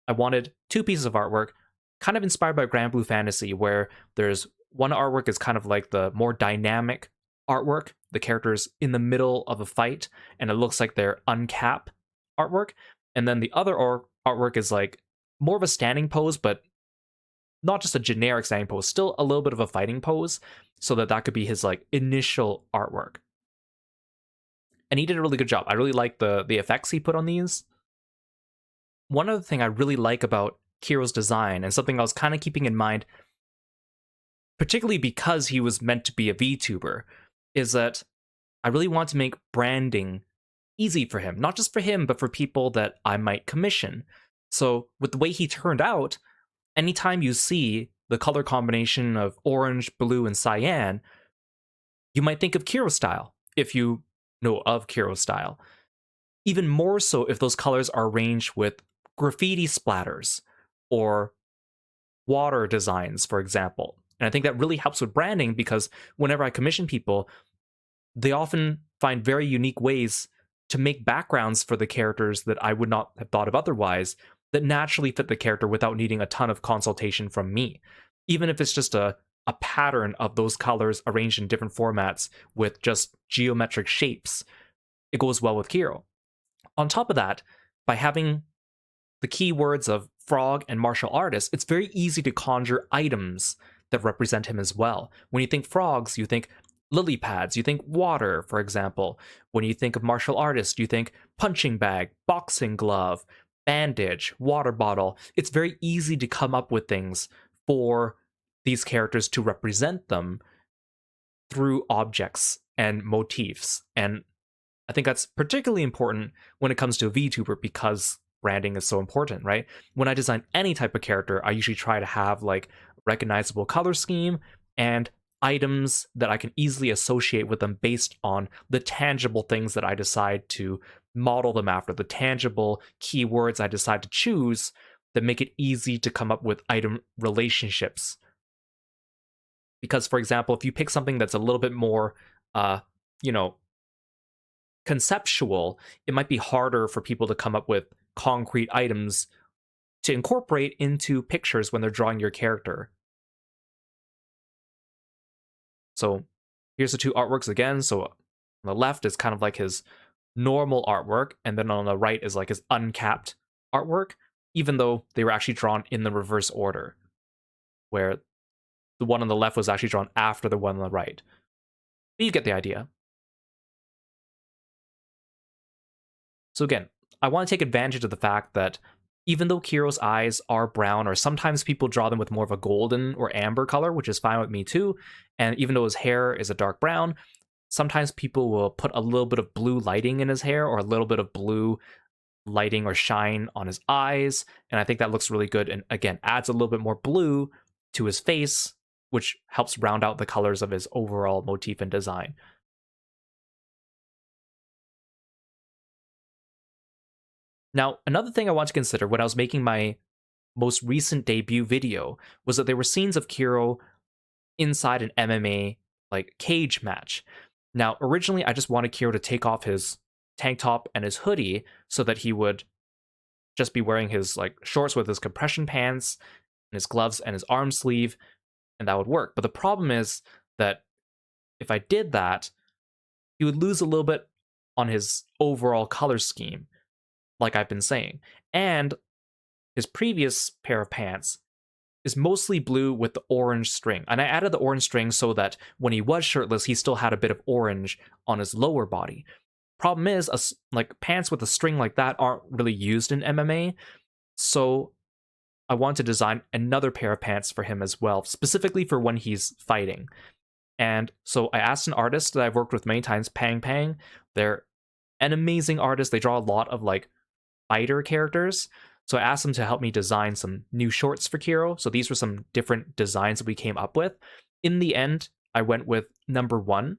I wanted two pieces of artwork, kind of inspired by Grand Blue Fantasy, where there's one artwork is kind of like the more dynamic artwork, the characters in the middle of a fight, and it looks like they're uncap artwork. And then the other artwork is like more of a standing pose, but not just a generic standing pose, still a little bit of a fighting pose. so that that could be his like initial artwork. And he did a really good job. I really like the effects he put on these. One other thing I really like about Kiro's design, and something I was kind of keeping in mind, particularly because he was meant to be a VTuber, is that I really want to make branding easy for him. Not just for him, but for people that I might commission. So with the way he turned out, anytime you see the color combination of orange, blue, and cyan, you might think of Kirostyle, if you know of Kirostyle. Even more so if those colors are arranged with graffiti splatters or water designs, for example. And I think that really helps with branding because whenever I commission people, they often find very unique ways to make backgrounds for the characters that I would not have thought of otherwise that naturally fit the character without needing a ton of consultation from me. Even if it's just a pattern of those colors arranged in different formats with just geometric shapes, it goes well with Kiro. On top of that, by having the keywords of frog and martial artist, it's very easy to conjure items that represent him as well. When you think frogs, you think lily pads, you think water, for example. When you think of martial artist, you think punching bag, boxing glove, bandage, water bottle. It's very easy to come up with things for these characters to represent them through objects and motifs. And I think that's particularly important when it comes to a VTuber because branding is so important, right? When I design any type of character, I usually try to have like recognizable color scheme and items that I can easily associate with them based on the tangible things that I decide to model them after, the tangible keywords I decide to choose that make it easy to come up with item relationships. Because, for example, if you pick something that's a little bit more, you know, conceptual, it might be harder for people to come up with concrete items to incorporate into pictures when they're drawing your character. So here's the two artworks again. So on the left is kind of like his normal artwork, and then on the right is like his uncapped artwork, even though they were actually drawn in the reverse order, where the one on the left was actually drawn after the one on the right. But you get the idea. So again, I want to take advantage of the fact that even though Kiro's eyes are brown, or sometimes people draw them with more of a golden or amber color, which is fine with me too, and even though his hair is a dark brown, sometimes people will put a little bit of blue lighting in his hair or a little bit of blue lighting or shine on his eyes, and I think that looks really good and again adds a little bit more blue to his face, which helps round out the colors of his overall motif and design. Now, another thing I want to consider when I was making my most recent debut video was that there were scenes of Kiro inside an MMA like cage match. Now, originally I just wanted Kiro to take off his tank top and his hoodie so that he would just be wearing his like shorts with his compression pants and his gloves and his arm sleeve, and that would work. But the problem is that if I did that, he would lose a little bit on his overall color scheme, like I've been saying. And his previous pair of pants is mostly blue with the orange string. And I added the orange string so that when he was shirtless, he still had a bit of orange on his lower body. Problem is, like pants with a string like that aren't really used in MMA. So I want to design another pair of pants for him as well, specifically for when he's fighting. And so I asked an artist that I've worked with many times, Pang Pang. They're an amazing artist. They draw a lot of like fighter characters. So I asked them to help me design some new shorts for Kiro. So these were some different designs that we came up with. In the end, I went with number 1.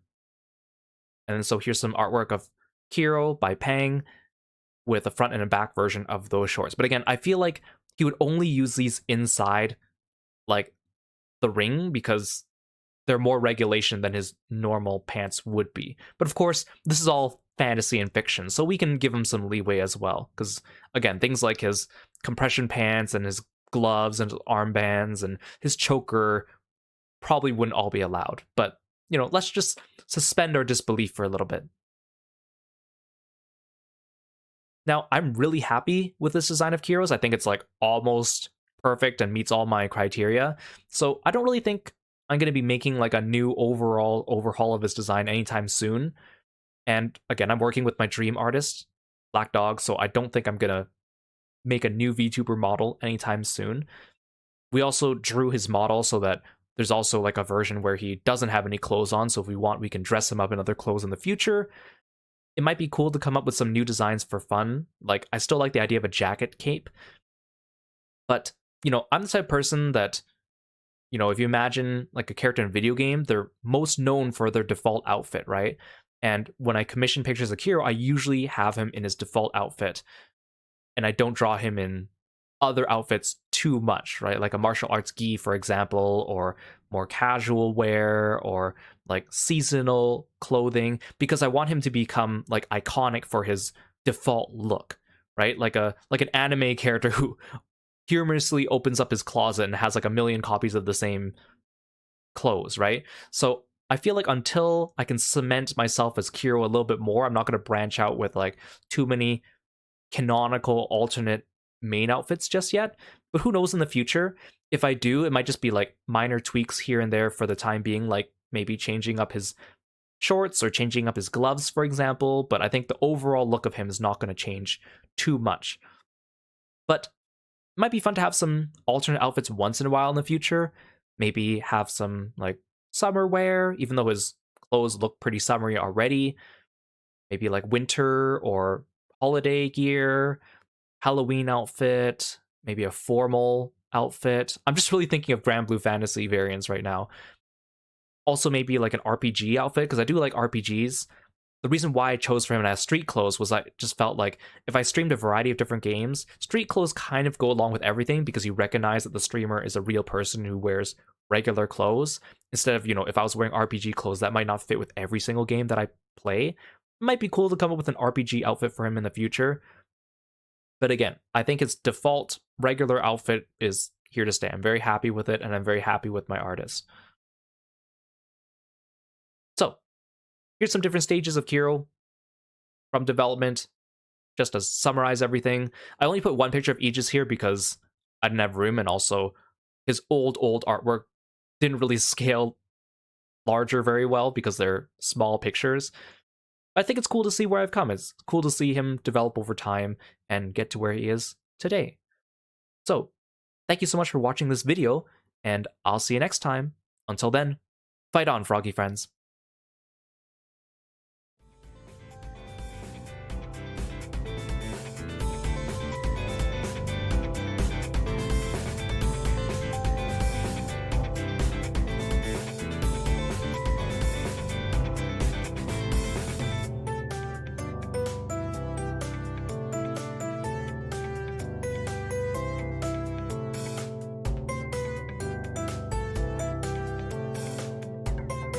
And so here's some artwork of Kiro by Pang with a front and a back version of those shorts. But again, I feel like he would only use these inside like the ring because they're more regulation than his normal pants would be. But of course, this is all fantasy and fiction, so we can give him some leeway as well. Because again, things like his compression pants and his gloves and his armbands and his choker probably wouldn't all be allowed. But, you know, let's just suspend our disbelief for a little bit. Now, I'm really happy with this design of Kiro's. I think it's like almost perfect and meets all my criteria. So I don't really think I'm going to be making like a new overall overhaul of his design anytime soon. And again, I'm working with my dream artist, Black Dog, so I don't think I'm going to make a new VTuber model anytime soon. We also drew his model so that there's also like a version where he doesn't have any clothes on, so if we want, we can dress him up in other clothes in the future. It might be cool to come up with some new designs for fun. Like, I still like the idea of a jacket cape, but, I'm the type of person that, if you imagine like a character in a video game, they're most known for their default outfit, right? And when I commission pictures of Kiro, I usually have him in his default outfit, and I don't draw him in other outfits too much, right? Like a martial arts gi, for example, or more casual wear, or like seasonal clothing, because I want him to become like iconic for his default look, right? Like an anime character who humorously opens up his closet and has like a million copies of the same clothes, right? So I feel like until I can cement myself as Kiro a little bit more, I'm not going to branch out with like too many canonical alternate main outfits just yet. But who knows in the future? If I do, it might just be like minor tweaks here and there for the time being, like maybe changing up his shorts or changing up his gloves, for example. But I think the overall look of him is not going to change too much. But it might be fun to have some alternate outfits once in a while in the future. Maybe have some like summer wear, even though his clothes look pretty summery already. Maybe like winter or holiday gear, Halloween outfit, maybe a formal outfit. I'm just really thinking of Grand Blue Fantasy variants right now. Also, maybe like an RPG outfit, because I do like RPGs. The reason why I chose for him as street clothes was I just felt like if I streamed a variety of different games, street clothes kind of go along with everything because you recognize that the streamer is a real person who wears regular clothes. Instead of, if I was wearing RPG clothes, that might not fit with every single game that I play. It might be cool to come up with an RPG outfit for him in the future. But again, I think his default regular outfit is here to stay. I'm very happy with it, and I'm very happy with my artist. So, here's some different stages of Kiro from development, just to summarize everything. I only put one picture of Aegis here because I didn't have room, and also his old artwork didn't really scale larger very well because they're small pictures. I think it's cool to see where I've come. It's cool to see him develop over time and get to where he is today. So, thank you so much for watching this video, and I'll see you next time. Until then, fight on, froggy friends.